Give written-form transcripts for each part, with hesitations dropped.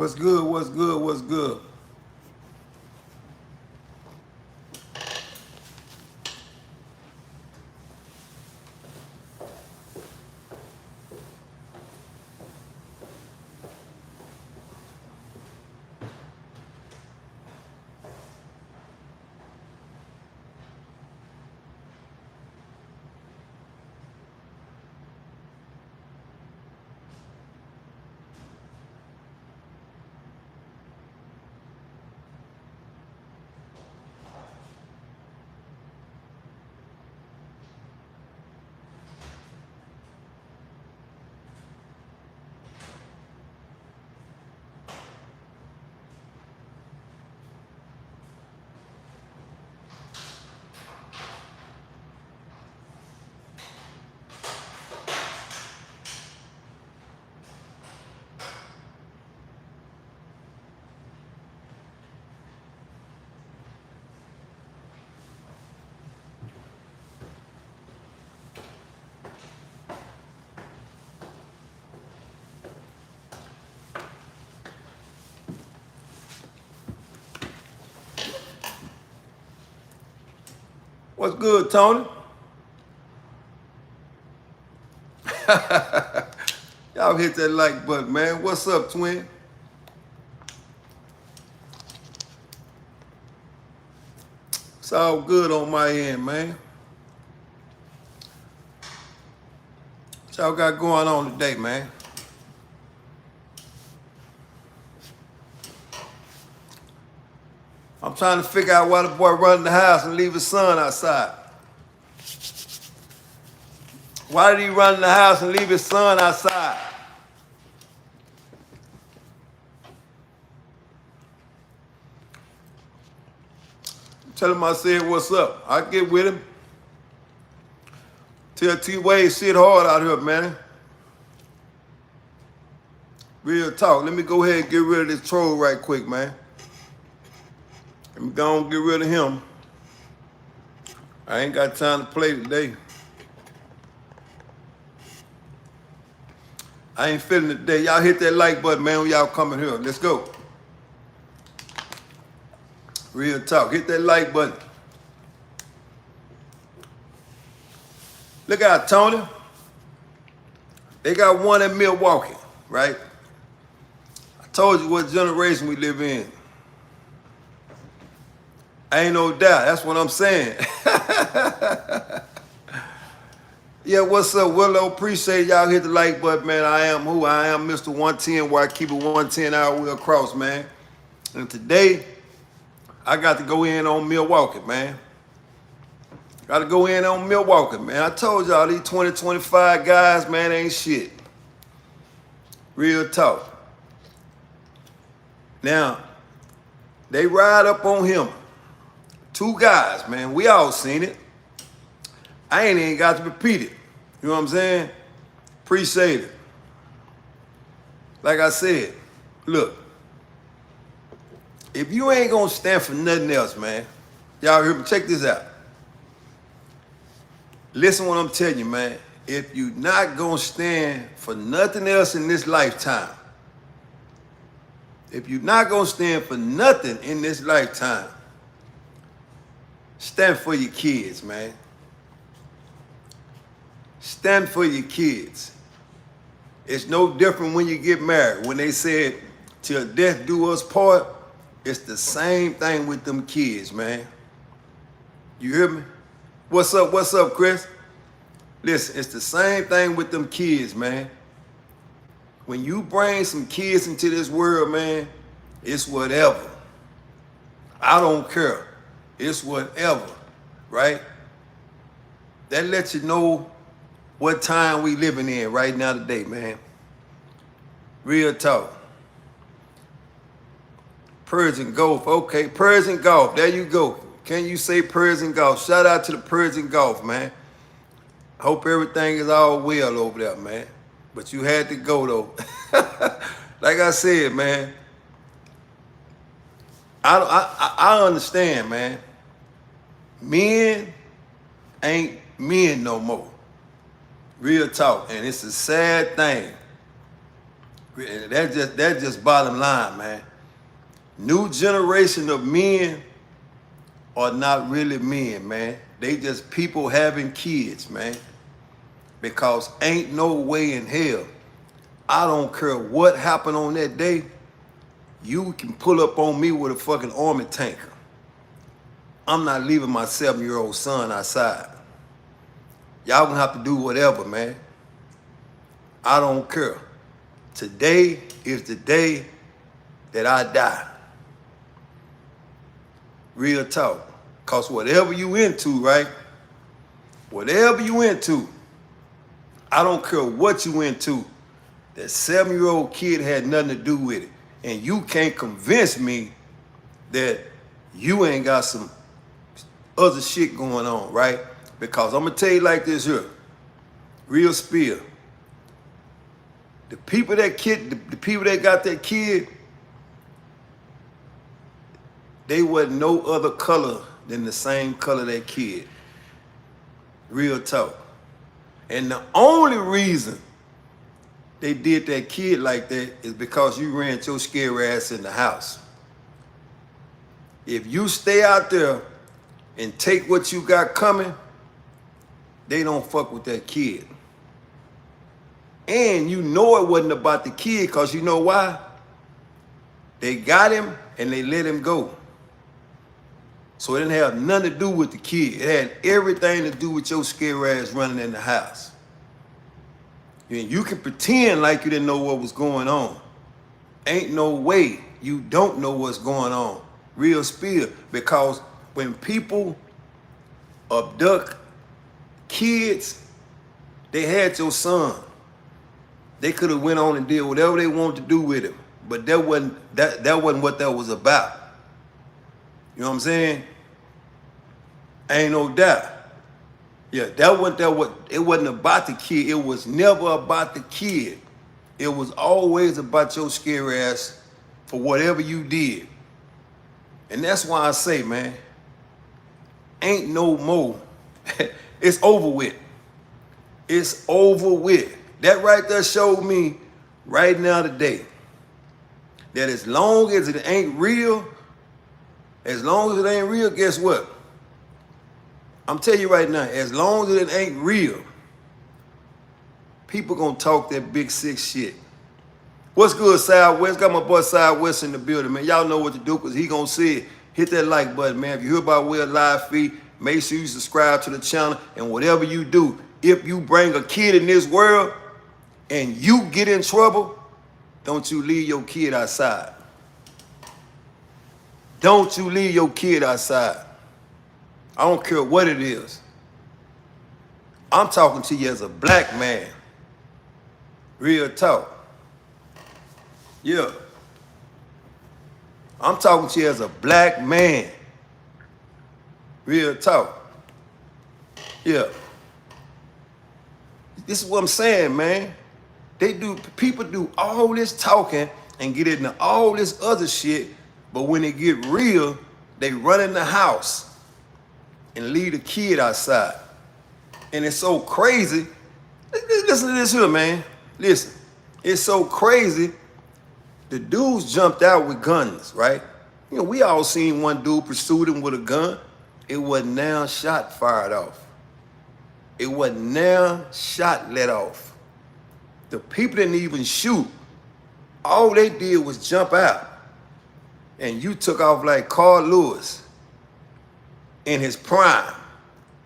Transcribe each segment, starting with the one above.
What's good? What's good? What's good? What's good, Tony? Y'all hit that like button, man. What's up, twin? It's all good on my end, man. What y'all got going on today, man? I'm trying to figure out why the boy running the house and leave his son outside. Why did he run in the house and leave his son outside? Tell him I said what's up. I get with him. Tell T-Wade shit hard out here, man. Real talk. Let me go ahead and get rid of this troll right quick, man. Let me go and get rid of him. I ain't got time to play today. I ain't feeling it today. Y'all hit that like button, man, when y'all coming here. Let's go. Real talk. Hit that like button. Look out, Tony. They got one in Milwaukee, right? I told you what generation we live in. Ain't no doubt. That's what I'm saying. Yeah, what's up, Willow? Appreciate y'all hit the like button, man. I am who I am, Mr. 110, where I keep it 110 all way across, man. And today, I got to go in on Milwaukee, man. Got to go in on Milwaukee, man. I told y'all these 2025 guys, man, ain't shit. Real talk. Now, they ride up on him. Two guys, man. We all seen it. I ain't even got to repeat it. You know what I'm saying? Appreciate it. Like I said, look, if you ain't gonna stand for nothing else, man, y'all hear me? Check this out. Listen what I'm telling you, man. If you not gonna stand for nothing else in this lifetime, if you not gonna stand for nothing in this lifetime, stand for your kids, man. Stand for your kids. It's no different when you get married. When they said, till death do us part, it's the same thing with them kids, man. You hear me? What's up, Chris? Listen, it's the same thing with them kids, man. When you bring some kids into this world, man, it's whatever. I don't care. It's whatever, right? That lets you know what time we living in right now today, man. Real talk. Persian Gulf, okay. Persian Gulf, there you go. Can you say Persian Gulf? Shout out to the Persian Gulf, man. Hope everything is all well over there, man. But you had to go, though. Like I said, man, I understand, man. Men ain't men no more. Real talk. And it's a sad thing. That's just bottom line, man. New generation of men are not really men, man. They just people having kids, man. Because ain't no way in hell, I don't care what happened on that day, you can pull up on me with a fucking army tanker. I'm not leaving my 7-year-old son outside. Y'all gonna have to do whatever, man. I don't care. Today is the day that I die. Real talk. Cause whatever you into, right? Whatever you into, I don't care what you into, that 7-year-old kid had nothing to do with it. And you can't convince me that you ain't got some other shit going on, right? Because I'm gonna tell you like this here, real spill. The people that got that kid, they wasn't no other color than the same color that kid. Real talk. And the only reason they did that kid like that is because you ran your scary ass in the house. If you stay out there and take what you got coming, they don't fuck with that kid. And you know it wasn't about the kid, because you know why? They got him and they let him go. So it didn't have nothing to do with the kid. It had everything to do with your scary ass running in the house. And you can pretend like you didn't know what was going on. Ain't no way you don't know what's going on. Real spill. Because when people abduct kids, they had your son. They could have went on and did whatever they wanted to do with him. But that wasn't what that was about. You know what I'm saying? Ain't no doubt. Yeah, it wasn't about the kid. It was never about the kid. It was always about your scary ass for whatever you did. And that's why I say, man, ain't no more. It's over with. It's over with. That right there showed me right now today that as long as it ain't real, guess what? I'm telling you right now, as long as it ain't real, people gonna talk that big six shit. What's good, Southwest? Got my boy Southwest in the building, man. Y'all know what to do, because he gonna see it. Hit that like button, man. If you hear about Will live feed, make sure you subscribe to the channel. And whatever you do, if you bring a kid in this world and you get in trouble, don't you leave your kid outside. Don't you leave your kid outside. I don't care what it is. I'm talking to you as a black man. Real talk. Yeah. I'm talking to you as a black man. Real talk. Yeah. This is what I'm saying, man. People do all this talking and get into all this other shit, but when they get real, they run in the house and leave the kid outside. And it's so crazy. Listen to this here, man. Listen. It's so crazy. The dudes jumped out with guns, right? You know, we all seen one dude pursued him with a gun. It wasn't now shot fired off. It wasn't now shot let off. The people didn't even shoot. All they did was jump out. And you took off like Carl Lewis in his prime.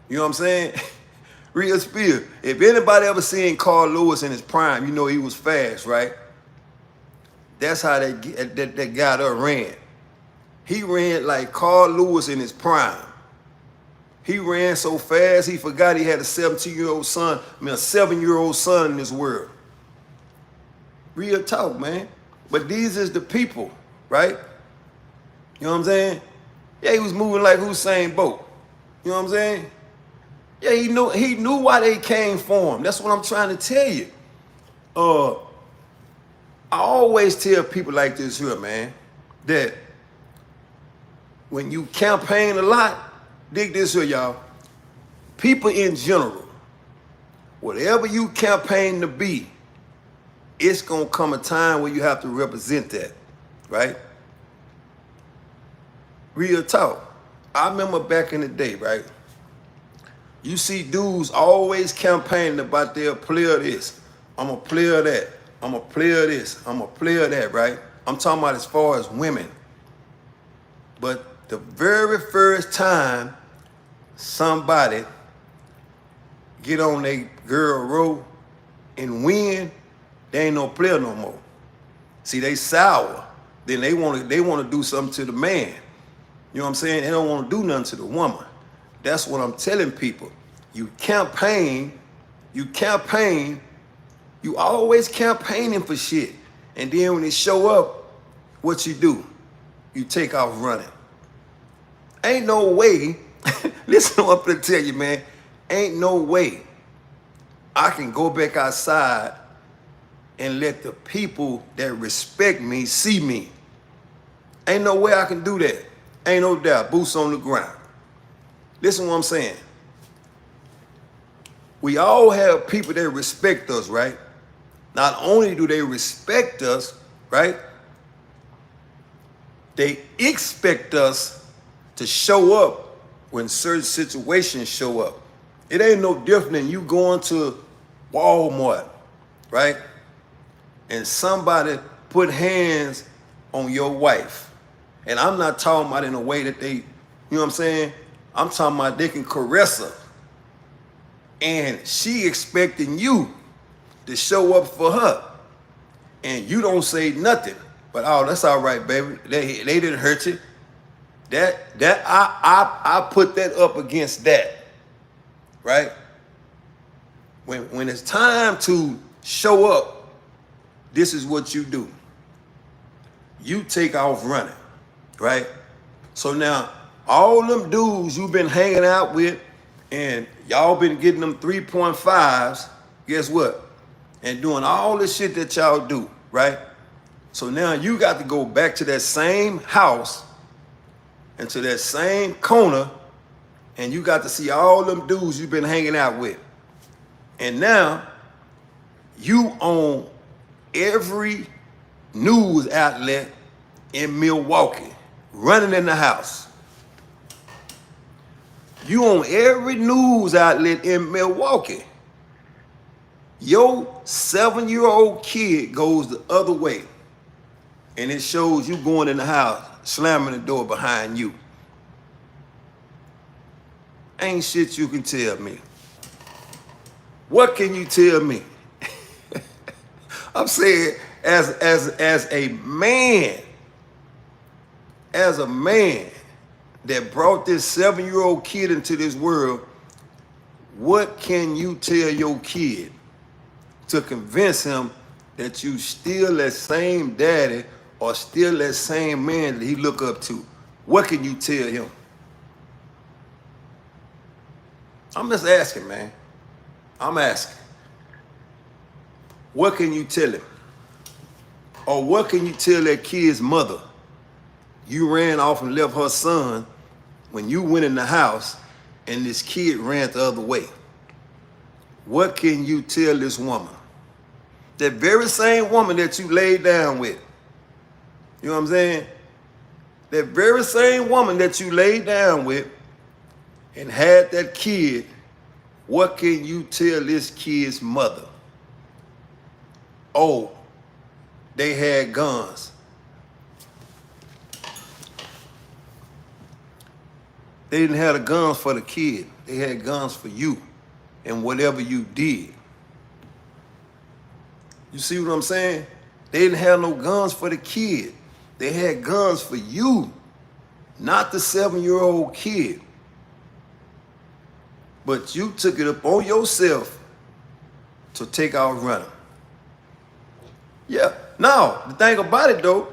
You know what I'm saying? Real spill. If anybody ever seen Carl Lewis in his prime, you know he was fast, right? That's how that guy there ran. He ran like Carl Lewis in his prime. He ran so fast he forgot he had a 7-year-old son in this world. Real talk, man. But these is the people, right? You know what I'm saying? Yeah, he was moving like Usain Bolt. You know what I'm saying? Yeah, he knew why they came for him. That's what I'm trying to tell you. I always tell people like this here, man, that when you campaign a lot, dig this here, y'all. People in general, whatever you campaign to be, it's gonna come a time where you have to represent that, right? Real talk. I remember back in the day, right? You see dudes always campaigning about their player this. I'm a player that. I'm a player this. I'm a player that, right? I'm talking about as far as women. But the very first time somebody get on their girl row and win, they ain't no player no more. See, they sour. Then they want to do something to the man. You know what I'm saying? They don't want to do nothing to the woman. That's what I'm telling people. You always campaigning for shit. And then when they show up, what you do? You take off running. Ain't no way, listen to what I'm gonna tell you, man. Ain't no way I can go back outside and let the people that respect me see me. Ain't no way I can do that. Ain't no doubt. Boots on the ground. Listen to what I'm saying. We all have people that respect us, right? Not only do they respect us, right? They expect us to show up when certain situations show up. It ain't no different than you going to Walmart, right? And somebody put hands on your wife. And I'm not talking about in a way that they, you know what I'm saying? I'm talking about they can caress her. And she expecting you to show up for her. And you don't say nothing. But oh, that's all right, baby. They didn't hurt you. I put that up against that. Right? When it's time to show up, this is what you do. You take off running. Right? So now, all them dudes you've been hanging out with and y'all been getting them 3.5s, guess what? And doing all the shit that y'all do, right? So now you got to go back to that same house and to that same corner, and you got to see all them dudes you've been hanging out with. And now you own every news outlet in Milwaukee, running in the house. You own every news outlet in Milwaukee. Your 7-year-old kid goes the other way, and it shows you going in the house, slamming the door behind you. Ain't shit you can tell me. What can you tell me? I'm saying, as a man that brought this 7-year-old kid into this world, what can you tell your kid to convince him that you still that same daddy or still that same man that he look up to? What can you tell him? I'm just asking, man. I'm asking. What can you tell him? Or what can you tell that kid's mother? You ran off and left her son when you went in the house and this kid ran the other way. What can you tell this woman? That very same woman that you laid down with. You know what I'm saying? That very same woman that you laid down with and had that kid, what can you tell this kid's mother? Oh, they had guns. They didn't have the guns for the kid. They had guns for you and whatever you did. You see what I'm saying? They didn't have no guns for the kid. They had guns for you, not the 7-year-old kid. But you took it upon yourself to take off running. Yeah. Now, the thing about it though,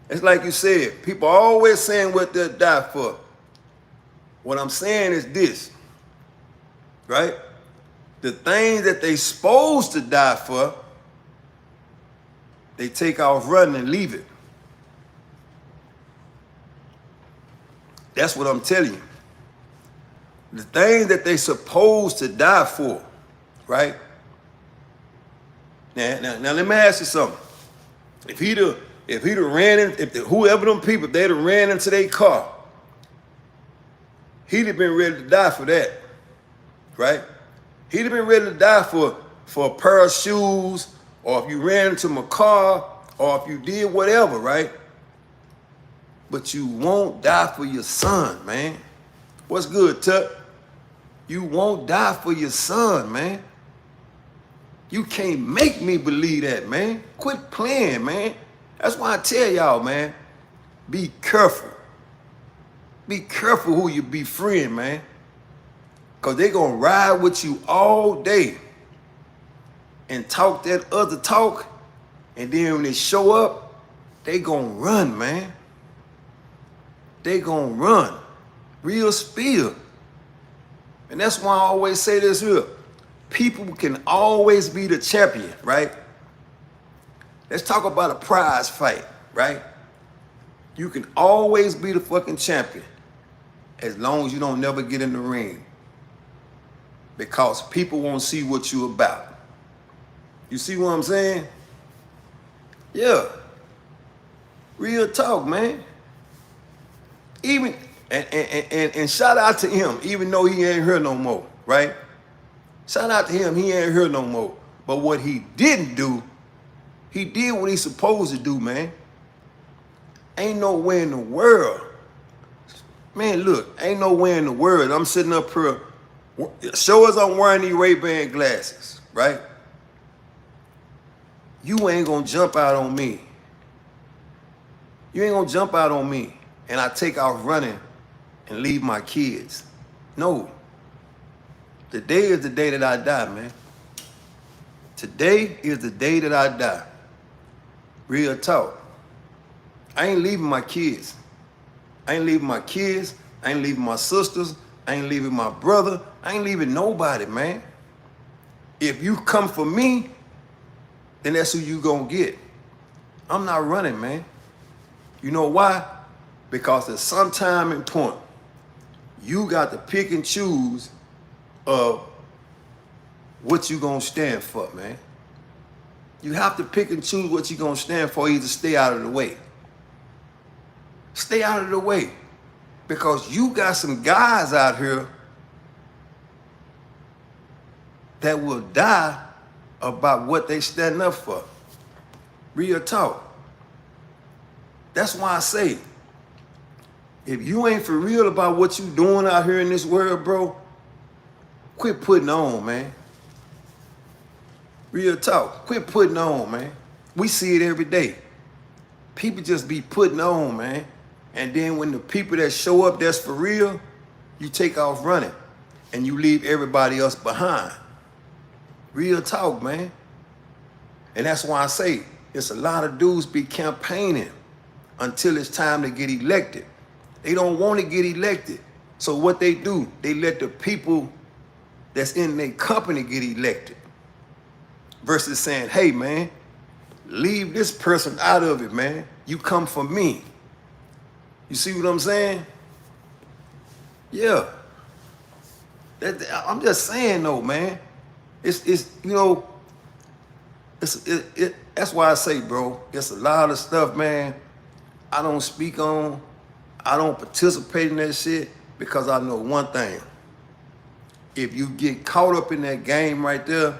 it's like you said, people are always saying what they'll die for. What I'm saying is this, right? The things that they supposed to die for, they take off running and leave it. That's what I'm telling you. The things that they supposed to die for, right? Now let me ask you something. If he'd have ran in, whoever them people, if they'd have ran into their car, he'd have been ready to die for that, right? He'd have been ready to die for a pair of shoes, or if you ran into my car, or if you did whatever, right? But you won't die for your son, man. What's good, Tuck? You won't die for your son, man. You can't make me believe that, man. Quit playing, man. That's why I tell y'all, man, be careful. Be careful who you befriend, man. Because they going to ride with you all day and talk that other talk. And then when they show up, they going to run, man. They going to run. Real spill. And that's why I always say this here. People can always be the champion, right? Let's talk about a prize fight, right? You can always be the fucking champion as long as you don't never get in the ring. Because people won't see what you about. You see what I'm saying? Yeah. Real talk, man. Even and shout out to him, even though he ain't here no more, right? Shout out to him, he ain't here no more. But what he didn't do, he did what he's supposed to do, man. Ain't nowhere in the world. Man, look, ain't nowhere in the world. I'm sitting up here. Show us I'm wearing these Ray-Ban glasses, right? You ain't gonna jump out on me. You ain't gonna jump out on me and I take off running and leave my kids. No. The day is the day that I die, man. Today is the day that I die. Real talk. I ain't leaving my kids. I ain't leaving my kids. I ain't leaving my sisters. I ain't leaving my brother. I ain't leaving nobody, man. If you come for me, then that's who you gonna get. I'm not running, man. You know why? Because at some time and point, you got to pick and choose of what you gonna stand for, man. You have to pick and choose what you gonna stand for, either stay out of the way. Stay out of the way. Because you got some guys out here that will die about what they standing up for. Real talk. That's why I say, if you ain't for real about what you doing out here in this world, bro, quit putting on, man. Real talk. Quit putting on, man. We see it every day. People just be putting on, man. And then when the people that show up that's for real, you take off running and you leave everybody else behind. Real talk, man. And that's why I say it's a lot of dudes be campaigning until it's time to get elected. They don't want to get elected. So what they do, they let the people that's in their company get elected. Versus saying, hey, man, leave this person out of it, man. You come for me. You see what I'm saying? Yeah. I'm just saying though, man. It's you know, that's why I say, bro, it's a lot of stuff, man, I don't speak on. I don't participate in that shit because I know one thing. If you get caught up in that game right there,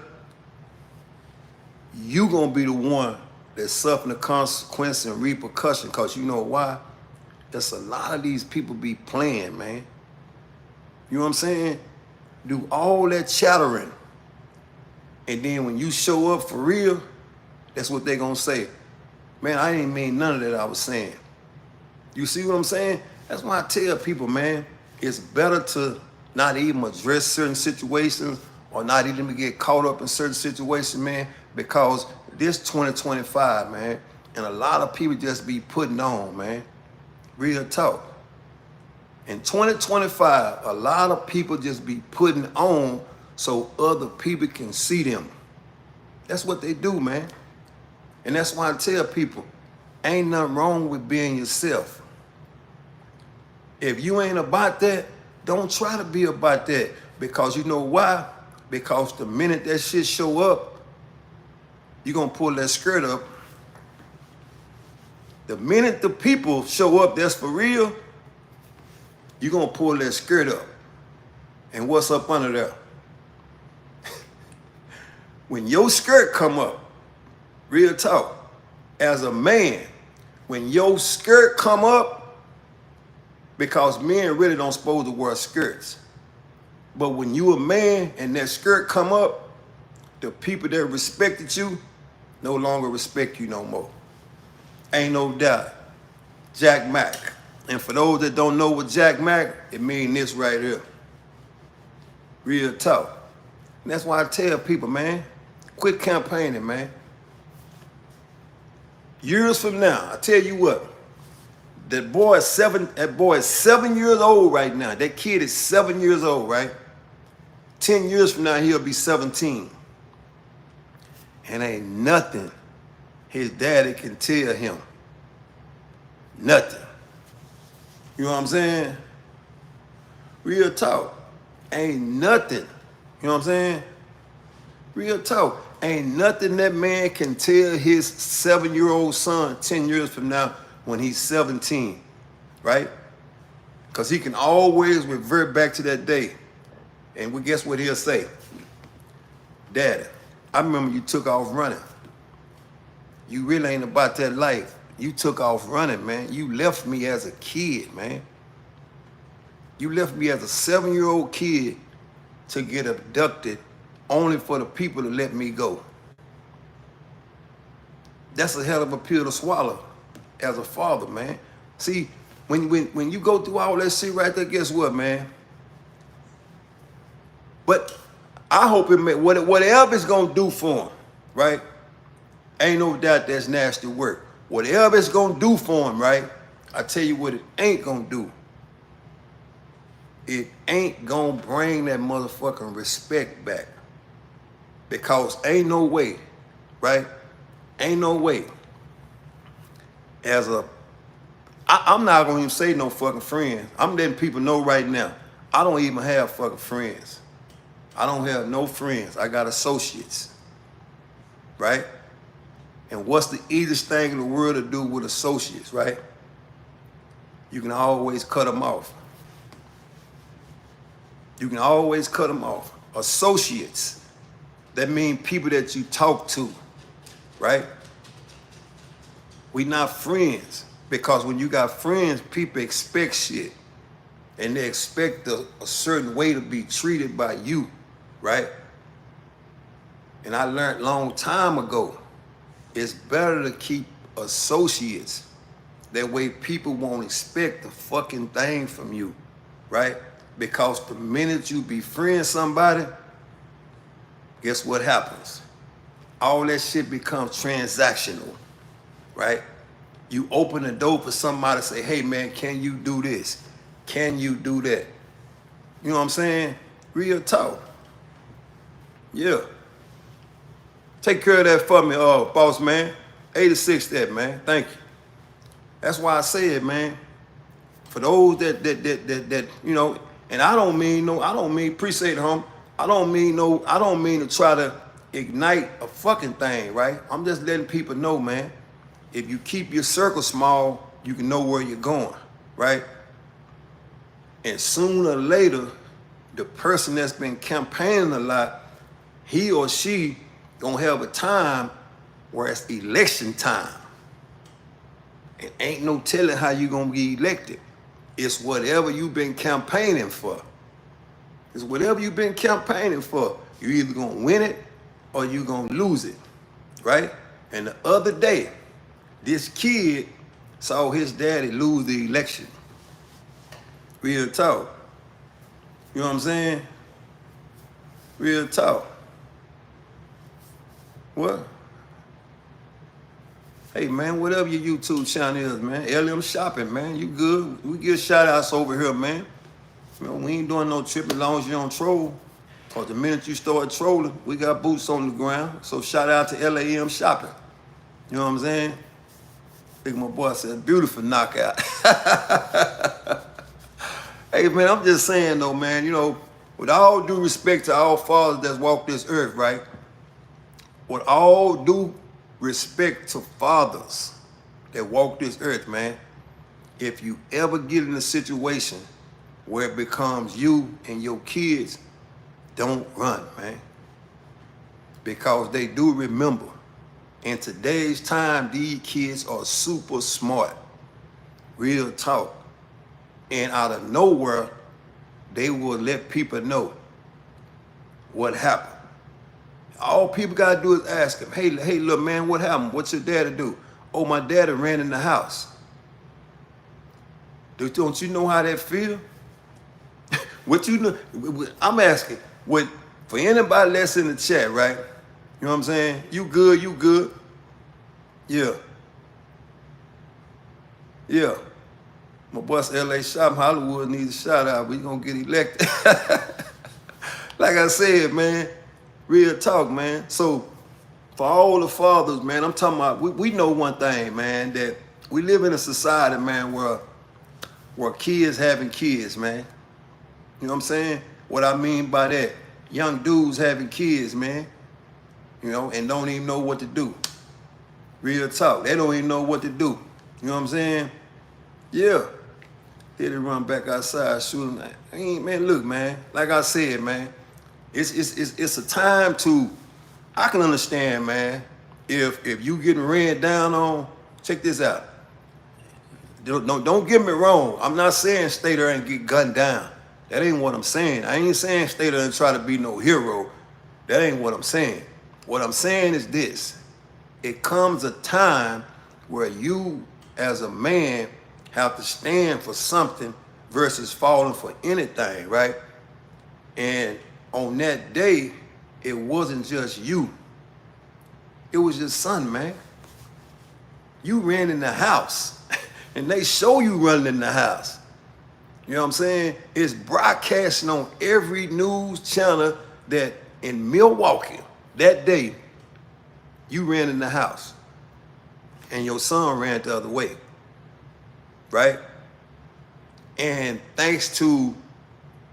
you gonna be the one that's suffering the consequence and repercussion, because you know why? There's a lot of these people be playing, man. You know what I'm saying? Do all that chattering. And then when you show up for real, that's what they gonna say. Man, I didn't mean none of that I was saying. You see what I'm saying? That's why I tell people, man, it's better to not even address certain situations or not even get caught up in certain situations, man, because this 2025, man, and a lot of people just be putting on, man. Real talk. In 2025, a lot of people just be putting on so other people can see them. That's what they do, man. And that's why I tell people, ain't nothing wrong with being yourself. If you ain't about that, don't try to be about that. Because you know why? Because the minute that shit show up, you're gonna pull that skirt up. The minute the people show up that's for real, you're gonna pull that skirt up. And what's up under there? When your skirt come up, real talk, as a man, when your skirt come up, because men really don't supposed to wear skirts. But when you a man and that skirt come up, the people that respected you no longer respect you no more. Ain't no doubt. Jack Mack. And for those that don't know what Jack Mack, it mean this right here. Real talk. And that's why I tell people, man, quit campaigning, man. Years from now, I tell you what, that boy is 7 years old right now. That kid is 7 years old, right? 10 years from now, he'll be 17. And ain't nothing his daddy can tell him. Nothing. You know what I'm saying? Real talk. Ain't nothing. You know what I'm saying? Real talk. Ain't nothing that man can tell his 7-year-old son 10 years from now when he's 17, right? Because he can always revert back to that day. And we guess what he'll say? Daddy, I remember you took off running. You really ain't about that life. You took off running, man. You left me as a kid, man. You left me as a 7-year-old kid to get abducted only for the people to let me go. That's a hell of a pill to swallow as a father, man. See, when you go through all that shit right there, guess what, man? But I hope it may, whatever it's gonna do for him, right? Ain't no doubt that's nasty work. Whatever it's gonna do for him, right? I tell you what it ain't gonna do. It ain't gonna bring that motherfucking respect back. Because ain't no way, right? Ain't no way. I'm not gonna even say no fucking friends. I'm letting people know right now, I don't even have fucking friends. I don't have no friends. I got associates, right? And what's the easiest thing in the world to do with associates, right? You can always cut them off. You can always cut them off. Associates, that mean people that you talk to, right? We not friends, because when you got friends, people expect shit. And they expect a certain way to be treated by you, right? And I learned long time ago, it's better to keep associates. That way people won't expect a fucking thing from you, right? Because the minute you befriend somebody, guess what happens? All that shit becomes transactional, right? You open the door for somebody to say, hey man, can you do this? Can you do that? You know what I'm saying? Real talk. Yeah. Take care of that for me, boss man. 86 that, man. Thank you. That's why I say it, man. For those that you know, and I don't mean appreciate it, home. I don't mean to try to ignite a fucking thing, right? I'm just letting people know, man. If you keep your circle small, you can know where you're going, right? And sooner or later, the person that's been campaigning a lot, he or she gonna have a time where it's election time. And ain't no telling how you gonna be elected. It's whatever you've been campaigning for. It's whatever you've been campaigning for. You're either gonna win it or you're gonna lose it, right? And the other day, this kid saw his daddy lose the election. Real talk. You know what I'm saying? Real talk. What? Hey man, whatever your YouTube channel is, man. LM Shopping, man. You good? We get shout outs over here, man. You know, we ain't doing no trip as long as you don't troll. Cause the minute you start trolling, we got boots on the ground. So shout out to LAM Shopping. You know what I'm saying? I think my boy said, beautiful knockout. Hey man, I'm just saying though, man, you know, with all due respect to all fathers that's walked this earth, right? with all due respect to fathers that walk this earth, man, if you ever get in a situation where it becomes you and your kids, don't run, man. Because they do remember, in today's time, these kids are super smart. Real talk. And out of nowhere, they will let people know what happened. All people gotta do is ask them, hey, little man, what happened? What's your daddy do? Oh, my daddy ran in the house. Don't you know how that feel? What you know? I'm asking, for anybody that's in the chat, right? You know what I'm saying? You good, you good. Yeah. Yeah. My boss LA Shop Hollywood needs a shout out, but you gonna get elected. Like I said, man, real talk, man. So for all the fathers, man, I'm talking about, we know one thing, man, that we live in a society, man, where kids having kids, man. You know what I'm saying? What I mean by that, young dudes having kids, man, you know, and don't even know what to do. Real talk. They don't even know what to do. You know what I'm saying? Yeah. Here they run back outside shooting. Man, look, man, like I said, man, it's a time to, I can understand, man, if you getting ran down on, check this out. Don't get me wrong. I'm not saying stay there and get gunned down. That ain't what I'm saying. I ain't saying stay there and try to be no hero. That ain't what I'm saying. What I'm saying is this. It comes a time where you, as a man, have to stand for something versus falling for anything, right? And on that day, it wasn't just you. It was your son, man. You ran in the house, and they show you running in the house. You know what I'm saying? It's broadcasting on every news channel that in Milwaukee, that day, you ran in the house, and your son ran the other way, right? And thanks to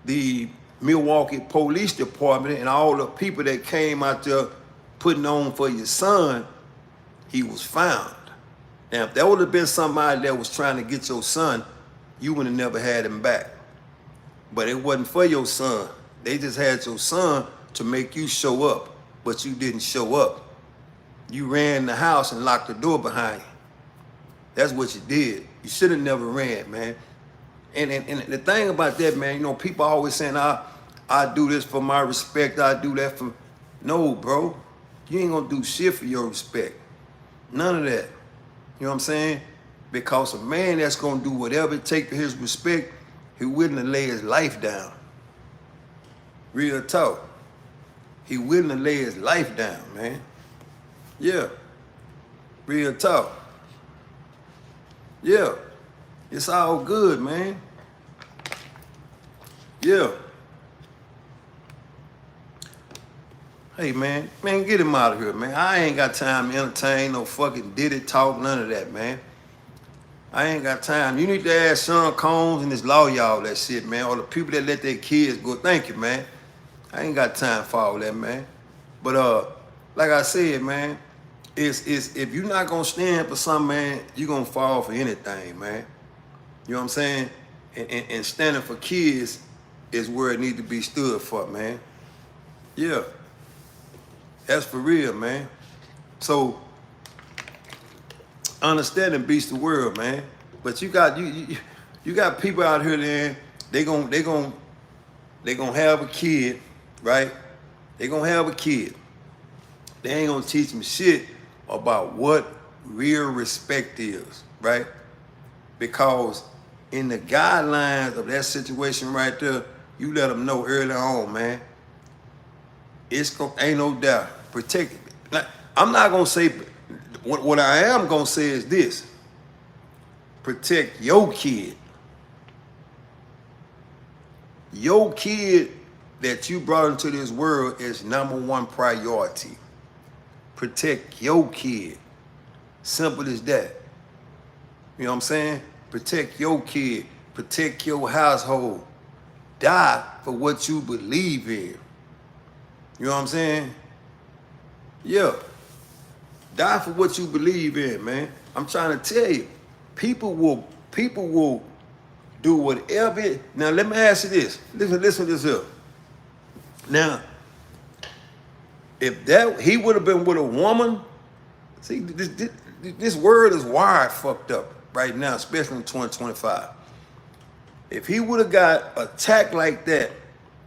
the Milwaukee Police Department and all the people that came out there putting on for your son, he was found. Now, if that would have been somebody that was trying to get your son, you would have never had him back. But it wasn't for your son. They just had your son to make you show up, but you didn't show up. You ran the house and locked the door behind you. That's what you did. You should have never ran, man. And the thing about that, man, you know, people always saying, I do this for my respect, I do that for... No, bro. You ain't gonna do shit for your respect. None of that. You know what I'm saying? Because a man that's gonna do whatever it takes for his respect, he willing to lay his life down. Real talk. He willing to lay his life down, man. Yeah. Real talk. Yeah. It's all good, man. Yeah. Hey, man, get him out of here, man. I ain't got time to entertain no fucking Diddy talk, none of that, man. I ain't got time. You need to ask Sean Combs and his lawyer all that shit, man, or the people that let their kids go. Thank you, man. I ain't got time for all that, man. But like I said, man, it's if you're not gonna stand for something, man, you're gonna fall for anything, man. You know what I'm saying? And standing for kids is where it needs to be stood for, man. Yeah. That's for real, man. So understanding beats the world, man. But you got you got people out here, then they gonna have a kid, right? They gonna have a kid. They ain't gonna teach them shit about what real respect is, right? Because in the guidelines of that situation right there, you let them know early on, man. Ain't no doubt. Protect it. Now, I'm not gonna say what I am gonna say is this. Protect your kid. Your kid that you brought into this world is #1 priority. Protect your kid. Simple as that. You know what I'm saying? Protect your kid. Protect your household. Die for what you believe in. You know what I'm saying? Yeah. Die for what you believe in, man. I'm trying to tell you, people will do whatever. Now let me ask you this. Listen to this here. Now, if that he would have been with a woman, see this word is wired fucked up right now, especially in 2025. If he would have got attacked like that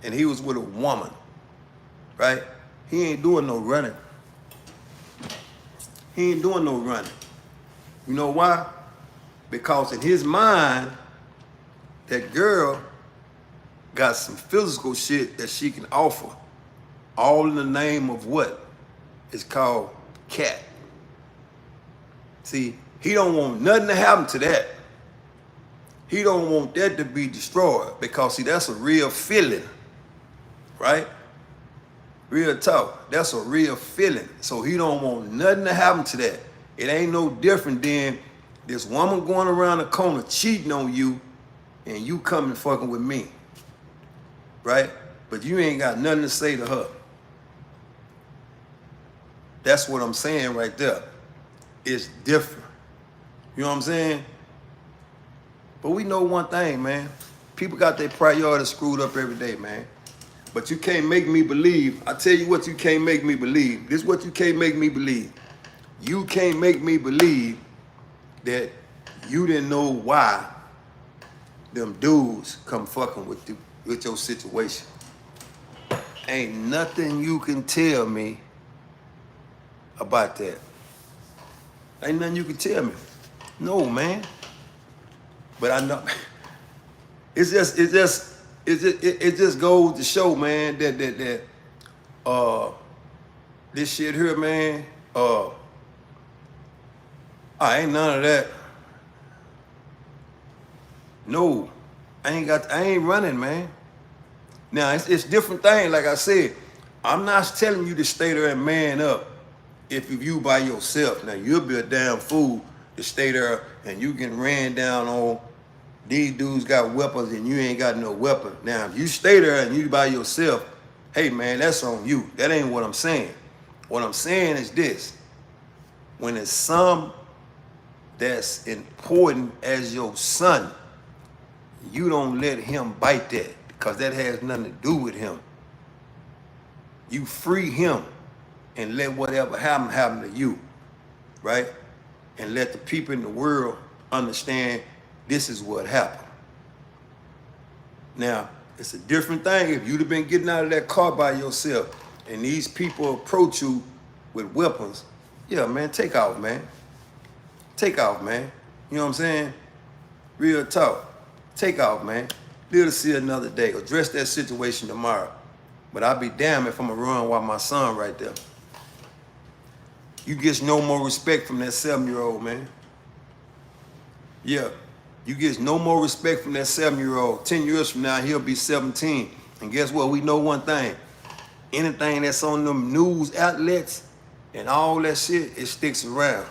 and he was with a woman, right? He ain't doing no running. He ain't doing no running. You know why? Because in his mind, that girl got some physical shit that she can offer. All in the name of what? It's called cat. See, he don't want nothing to happen to that. He don't want that to be destroyed because, see, that's a real feeling, right? Real talk. That's a real feeling. So he don't want nothing to happen to that. It ain't no different than this woman going around the corner cheating on you and you coming fucking with me, right? But you ain't got nothing to say to her. That's what I'm saying right there. It's different. You know what I'm saying? But we know one thing, man. People got their priorities screwed up every day, man. But you can't make me believe. I tell you what you can't make me believe. This is what you can't make me believe. You can't make me believe that you didn't know why them dudes come fucking with you, with your situation. Ain't nothing you can tell me about that. Ain't nothing you can tell me. No, man. But I know it just goes to show, man, that this shit here, man, I ain't none of that. No, I ain't running, man. Now it's different thing. Like I said, I'm not telling you to stay there and man up if you by yourself. Now you'll be a damn fool to stay there and you get ran down on. These dudes got weapons and you ain't got no weapon. Now, if you stay there and you by yourself, hey, man, that's on you. That ain't what I'm saying. What I'm saying is this. When it's some that's important as your son, you don't let him bite that because that has nothing to do with him. You free him and let whatever happen to you, right? And let the people in the world understand this is what happened. Now, it's a different thing if you'd have been getting out of that car by yourself and these people approach you with weapons. Yeah, man, take off, man. Take off, man. You know what I'm saying? Real talk. Take off, man. Live to see another day. Address that situation tomorrow. But I'll be damned if I'm going to run while my son right there. You get no more respect from that 7-year-old, man. Yeah. You get no more respect from that 7-year-old. 10 years from now, he'll be 17. And guess what? We know one thing. Anything that's on them news outlets and all that shit, it sticks around.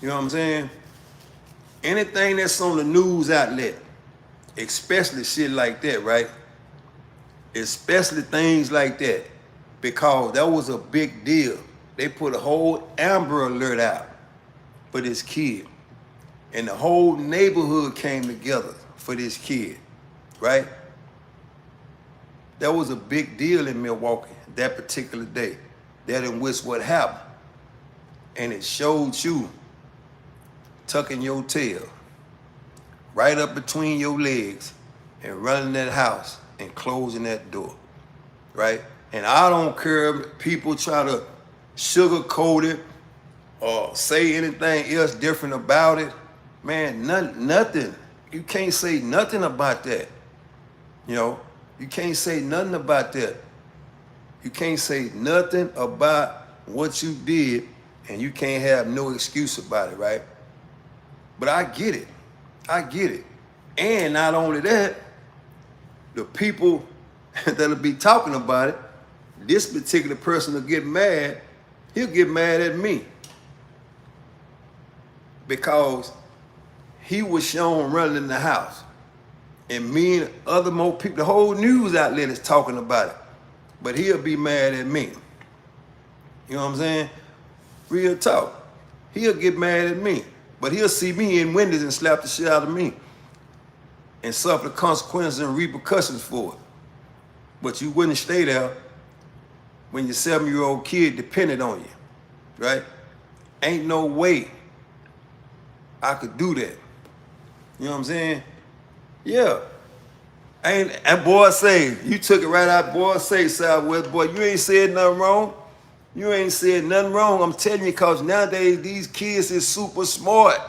You know what I'm saying? Anything that's on the news outlet, especially shit like that, right? Especially things like that, because that was a big deal. They put a whole Amber Alert out for this kid. And the whole neighborhood came together for this kid, right? That was a big deal in Milwaukee that particular day. That in which what happened. And it showed you tucking your tail right up between your legs and running that house and closing that door, right? And I don't care if people try to sugarcoat it or say anything else different about it. Man, nothing. You can't say nothing about that. You know, you can't say nothing about that. You can't say nothing about what you did, and you can't have no excuse about it, right? But I get it. I get it. And not only that, the people that'll be talking about it, this particular person will get mad. He'll get mad at me because he was shown running in the house. And me and other more people, the whole news outlet is talking about it. But he'll be mad at me. You know what I'm saying? Real talk. He'll get mad at me, but he'll see me in Wendy's and slap the shit out of me and suffer the consequences and repercussions for it. But you wouldn't stay there when your 7-year-old kid depended on you, right? Ain't no way I could do that. You know what I'm saying? Yeah. And boy say, you took it right out, boy say, Southwest, boy, you ain't said nothing wrong. You ain't said nothing wrong. I'm telling you, because nowadays these kids is super smart.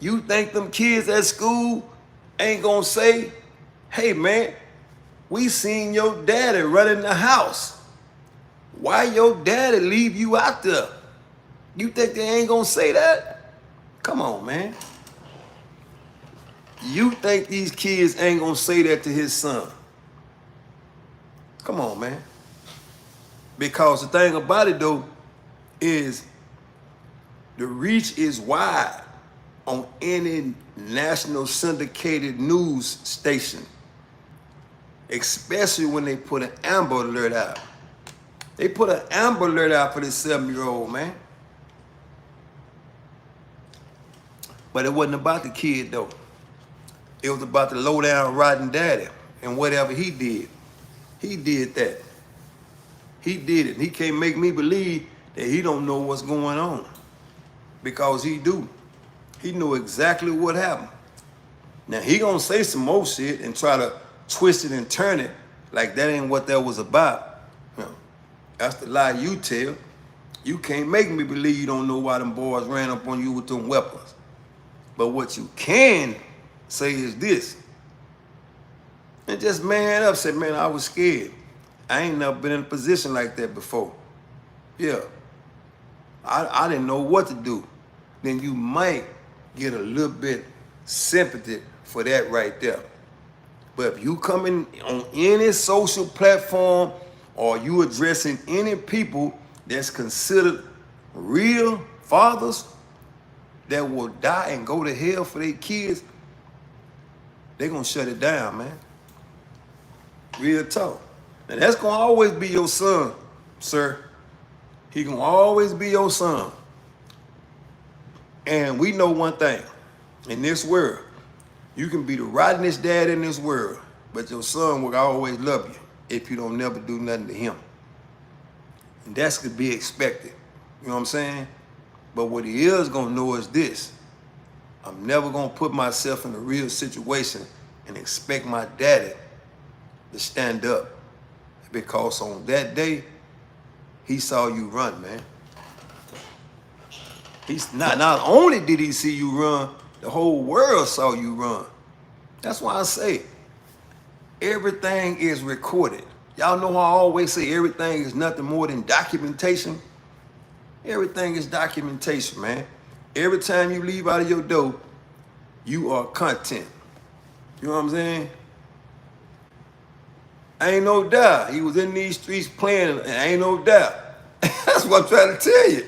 You think them kids at school ain't gonna say, hey man, we seen your daddy running the house. Why your daddy leave you out there? You think they ain't gonna say that? Come on, man. You think these kids ain't gonna say that to his son? Come on, man. Because the thing about it though is the reach is wide on any national syndicated news station, especially when they put an Amber Alert out. They put an Amber Alert out for this 7-year-old, man. But it wasn't about the kid though. It was about the low down rotten daddy and whatever he did. He did that. He did it. He can't make me believe that he don't know what's going on. Because he do. He knew exactly what happened. Now he gonna say some more shit and try to twist it and turn it like that ain't what that was about. You know, that's the lie you tell. You can't make me believe you don't know why them boys ran up on you with them weapons. But what you can say is this. And just man up, said, man, I was scared. I ain't never been in a position like that before. Yeah. I didn't know what to do. Then you might get a little bit sympathy for that right there. But if you coming on any social platform or you addressing any people that's considered real fathers that will die and go to hell for their kids, they gonna shut it down, man. Real talk. And that's gonna always be your son, sir. He gonna always be your son. And we know one thing. In this world, you can be the rottenest dad in this world, but your son will always love you if you don't never do nothing to him. And that's to be expected. You know what I'm saying? But what he is gonna know is this. I'm never gonna put myself in a real situation and expect my daddy to stand up. Because on that day, he saw you run, man. He's not only did he see you run, the whole world saw you run. That's why I say everything is recorded. Y'all know how I always say everything is nothing more than documentation. Everything is documentation, man. Every time you leave out of your door, you are content. You know what I'm saying? Ain't no doubt. He was in these streets playing, and ain't no doubt. That's what I'm trying to tell you.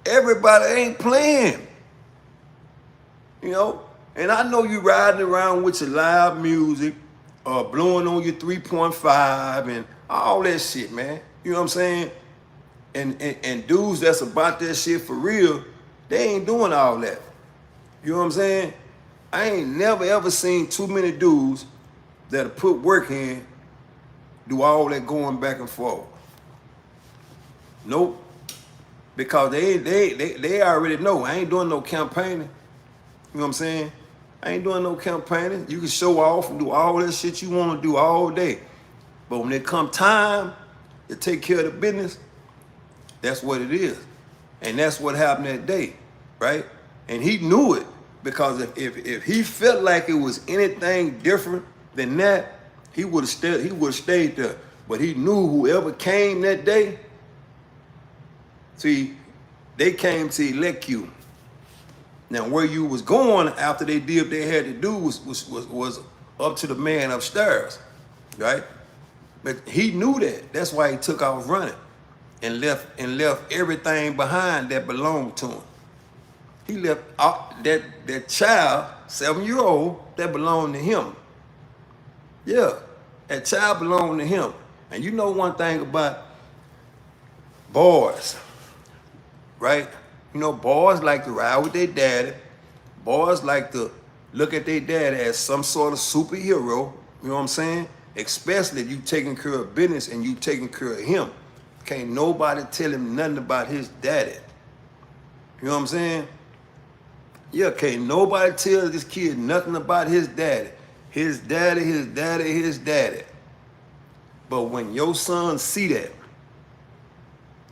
Everybody ain't playing. You know? And I know you riding around with your loud music, blowing on your 3.5 and all that shit, man. You know what I'm saying? And dudes that's about that shit for real, they ain't doing all that. You know what I'm saying? I ain't never ever seen too many dudes that'll put work in, do all that going back and forth. Nope. Because they already know. I ain't doing no campaigning. You know what I'm saying? I ain't doing no campaigning. You can show off and do all that shit you want to do all day. But when it come time to take care of the business, that's what it is. And that's what happened that day, right? And he knew it. Because if he felt like it was anything different than that, he would have stayed there. But he knew whoever came that day, see, they came to elect you. Now where you was going after they did what they had to do was up to the man upstairs, right? But he knew that. That's why he took off running and left everything behind that belonged to him. He left that child, 7-year-old, that belonged to him. Yeah, that child belonged to him. And you know one thing about boys, right? You know, boys like to ride with their daddy. Boys like to look at their daddy as some sort of superhero. You know what I'm saying? Especially if you taking care of business and you taking care of him. Can't nobody tell him nothing about his daddy. You know what I'm saying? Yeah, can't nobody tell this kid nothing about his daddy. His daddy, his daddy, his daddy. But when your son see that,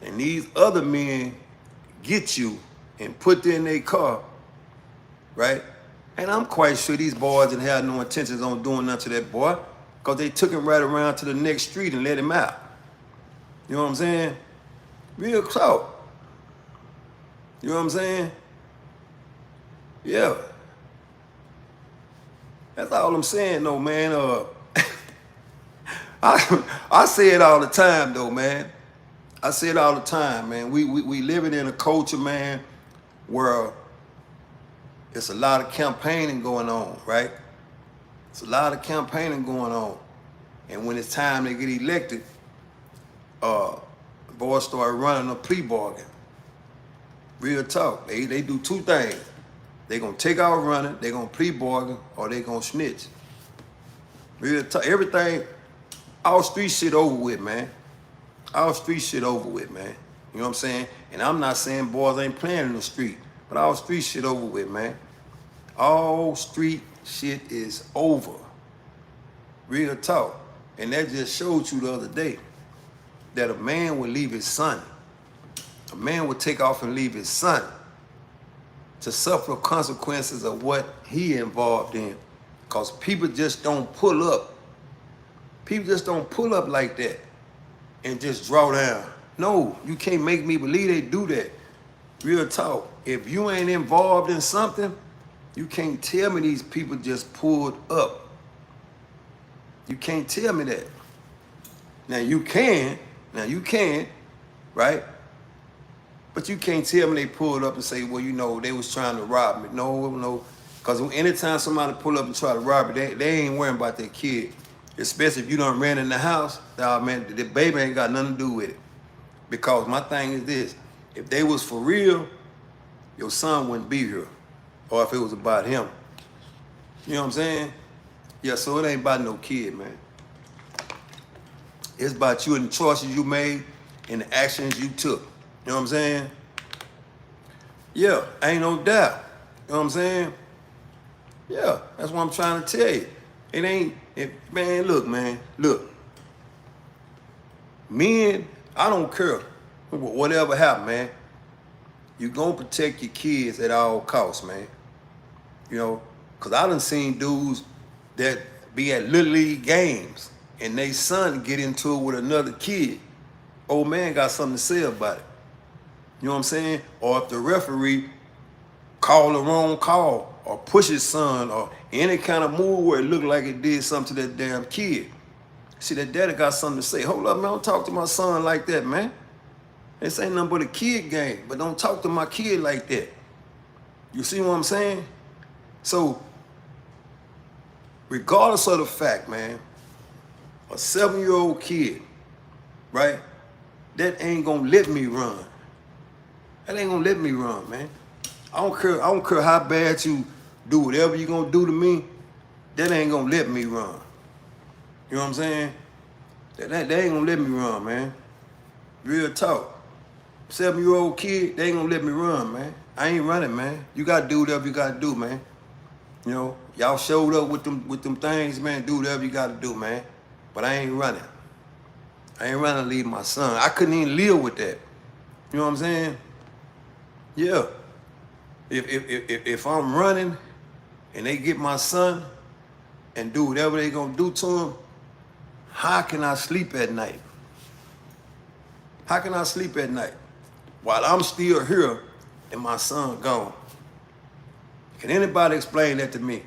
and these other men get you and put you in their car, right? And I'm quite sure these boys didn't have no intentions on doing nothing to that boy, because they took him right around to the next street and let him out. You know what I'm saying? Real talk. You know what I'm saying? Yeah. That's all I'm saying though, man. I say it all the time though, man. I say it all the time, man. We living in a culture, man, where it's a lot of campaigning going on, right? It's a lot of campaigning going on. And when it's time to get elected, boys start running a plea bargain. Real talk. They do two things. They gonna take out running, they gonna plea bargain, or they gonna snitch. Real talk. Everything, all street shit over with, man. All street shit over with, man. You know what I'm saying? And I'm not saying boys ain't playing in the street, but all street shit over with, man. All street shit is over. Real talk. And that just showed you the other day that a man would leave his son. A man would take off and leave his son to suffer consequences of what he involved in. Because people just don't pull up. People just don't pull up like that and just draw down. No, you can't make me believe they do that. Real talk. If you ain't involved in something, you can't tell me these people just pulled up. You can't tell me that. Now you can, right? But you can't tell me they pulled up and say, well, you know, they was trying to rob me. No. Because anytime somebody pull up and try to rob me, they ain't worrying about their kid. Especially if you done ran in the house, man, the baby ain't got nothing to do with it. Because my thing is this, if they was for real, your son wouldn't be here. Or if it was about him. You know what I'm saying? Yeah, so it ain't about no kid, man. It's about you and the choices you made and the actions you took. You know what I'm saying? Yeah, ain't no doubt. You know what I'm saying? Yeah, that's what I'm trying to tell you. It ain't, man, look. Men, I don't care whatever happen, man. You gonna protect your kids at all costs, man. You know, because I done seen dudes that be at Little League games and they son get into it with another kid. Old man got something to say about it. You know what I'm saying? Or if the referee call the wrong call or push his son or any kind of move where it looked like it did something to that damn kid. See, that daddy got something to say. Hold up, man, don't talk to my son like that, man. This ain't nothing but a kid game, but don't talk to my kid like that. You see what I'm saying? So, regardless of the fact, man, a 7-year-old kid, right, that ain't gonna let me run. That ain't gonna let me run, man. I don't care how bad you do whatever you gonna do to me, that ain't gonna let me run. You know what I'm saying? That ain't gonna let me run, man. Real talk. 7-year-old kid, they ain't gonna let me run, man. I ain't running, man. You gotta do whatever you gotta do, man. You know, y'all showed up with them things, man. Do whatever you gotta do, man. But I ain't running. I ain't running to leave my son. I couldn't even live with that. You know what I'm saying? Yeah. If I'm running and they get my son and do whatever they gonna do to him, how can I sleep at night? How can I sleep at night while I'm still here and my son gone? Can anybody explain that to me?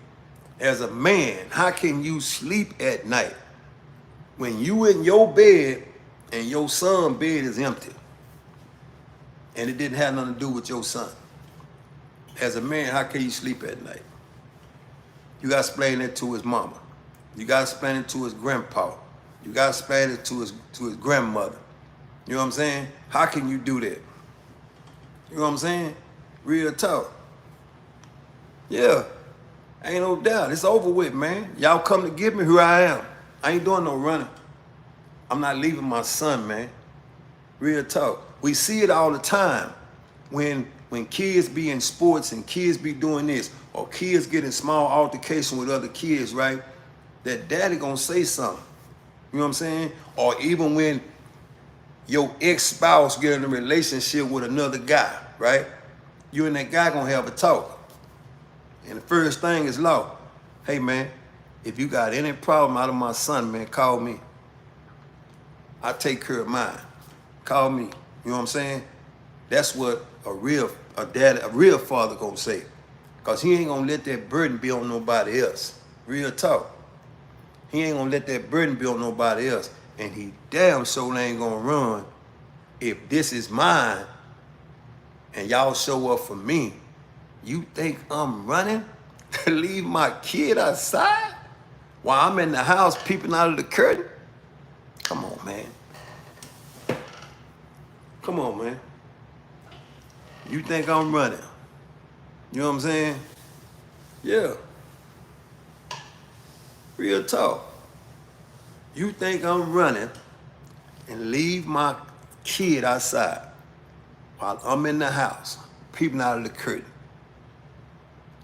As a man, how can you sleep at night when you in your bed and your son's bed is empty and it didn't have nothing to do with your son? As a man, how can you sleep at night? You got to explain that to his mama. You got to explain it to his grandpa. You got to explain it to his grandmother. You know what I'm saying? How can you do that? You know what I'm saying? Real talk. Yeah, ain't no doubt. It's over with, man. Y'all come to get me, here I am. I ain't doing no running. I'm not leaving my son, man. Real talk. We see it all the time when kids be in sports and kids be doing this, or kids get in small altercation with other kids, right? That daddy gonna say something. You know what I'm saying? Or even when your ex-spouse get in a relationship with another guy, right? You and that guy gonna have a talk. And the first thing is law. Hey man, if you got any problem out of my son, man, call me. I take care of mine. Call me. You know what I'm saying? That's what a real father gonna say. Cause he ain't gonna let that burden be on nobody else. Real talk. He ain't gonna let that burden be on nobody else. And he damn sure ain't gonna run if this is mine and y'all show up for me. You think I'm running to leave my kid outside while I'm in the house peeping out of the curtain? Come on, man. Come on, man. You think I'm running? You know what I'm saying? Yeah. Real talk. You think I'm running and leave my kid outside while I'm in the house peeping out of the curtain?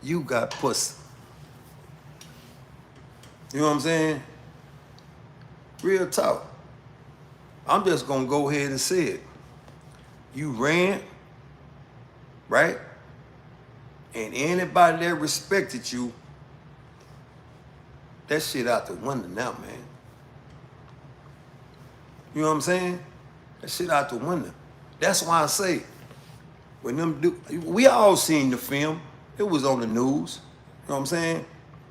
You got pussy. You know what I'm saying? Real talk. I'm just gonna go ahead and say it. You ran, right? And anybody that respected you, that shit out the window now, man. You know what I'm saying? That shit out the window. That's why I say, when we all seen the film. It was on the news. You know what I'm saying?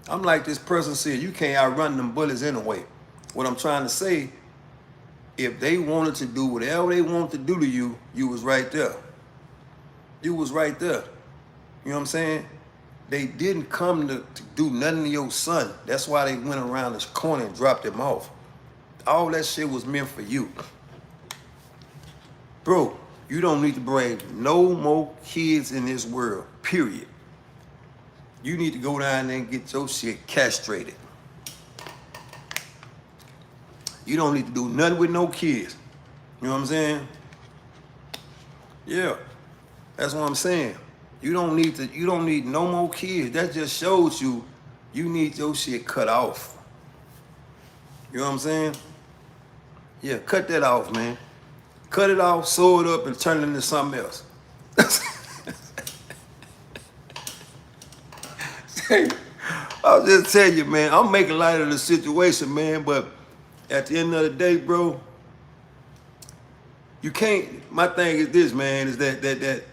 I'm like this person said, you can't outrun them bullets anyway. What I'm trying to say, if they wanted to do whatever they wanted to do to you, you was right there. You was right there. You know what I'm saying? They didn't come to do nothing to your son. That's why they went around this corner and dropped him off. All that shit was meant for you. Bro, you don't need to bring no more kids in this world, period. You need to go down there and get your shit castrated. You don't need to do nothing with no kids. You know what I'm saying? Yeah, that's what I'm saying. You don't need no more kids. That just shows you need your shit cut off. You know what I'm saying? Yeah, cut that off, man. Cut it off, sew it up, and turn it into something else. I'll just tell you, man, I'm making light of the situation, man, but at the end of the day, bro, you can't, my thing is this, man, is that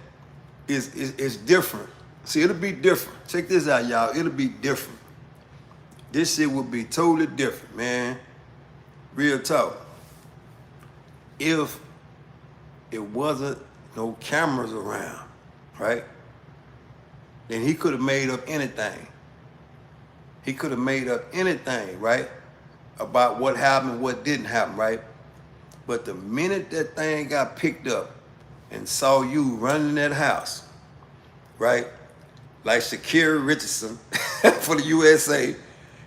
is different. See, it'll be different. Check this out, y'all. It'll be different. This shit will be totally different, man. Real talk. If it wasn't no cameras around, right? Then he could have made up anything. He could have made up anything, right? About what happened, what didn't happen, right? But the minute that thing got picked up and saw you running that house, right? Like Shakira Richardson for the USA,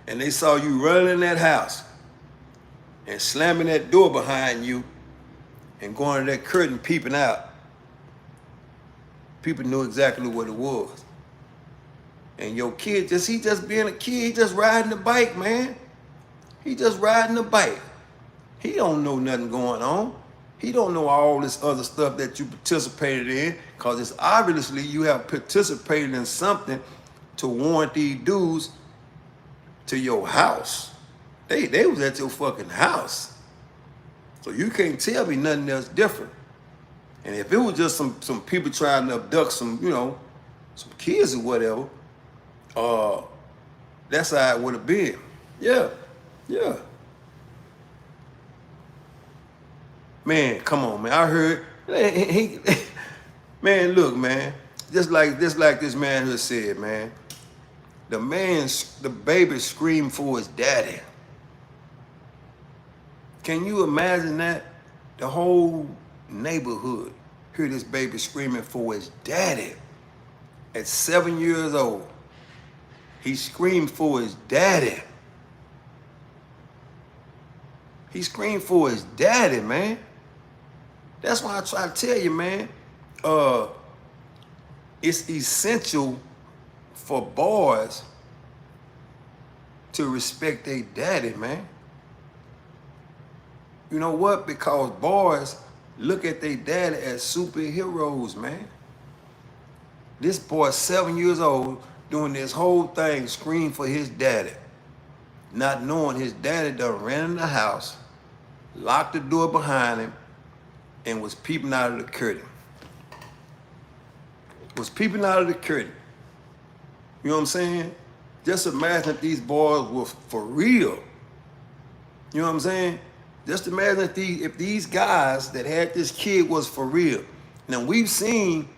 and they saw you running in that house and slamming that door behind you and going to that curtain peeping out, people knew exactly what it was. And your kid, he just being a kid, he just riding the bike, man. He just riding the bike. He don't know nothing going on. He don't know all this other stuff that you participated in, because it's obviously you have participated in something to warrant these dudes to your house. They was at your fucking house. So you can't tell me nothing else different. And if it was just some people trying to abduct some kids or whatever, that's how it would have been. Yeah. Man, come on, man. I heard man, look, man. Just like this man who said, man, the baby screamed for his daddy. Can you imagine that? The whole neighborhood hear this baby screaming for his daddy. At 7 years old, he screamed for his daddy. He screamed for his daddy, man. That's why I try to tell you, man, it's essential for boys to respect their daddy, man. You know what? Because boys look at their daddy as superheroes, man. This boy, 7 years old, doing this whole thing, screaming for his daddy, not knowing his daddy done ran in the house, locked the door behind him, and was peeping out of the curtain. Was peeping out of the curtain. You know what I'm saying? Just imagine if these boys were for real. You know what I'm saying? Just imagine if these guys that had this kid was for real. Now, we've seen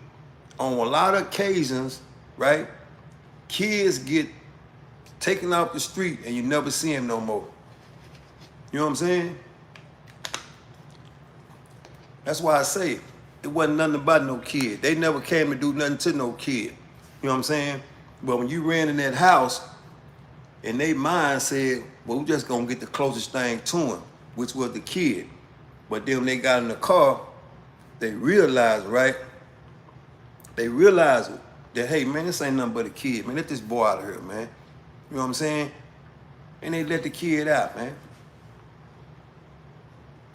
on a lot of occasions, right, kids get taken off the street and you never see them no more. You know what I'm saying? That's why I say it wasn't nothing about no kid. They never came to do nothing to no kid. You know what I'm saying? But when you ran in that house, and they mind said, well, we're just gonna get the closest thing to him, which was the kid. But then when they got in the car, they realized, right? They realized that, hey, man, this ain't nothing but a kid. Man, let this boy out of here, man. You know what I'm saying? And they let the kid out, man.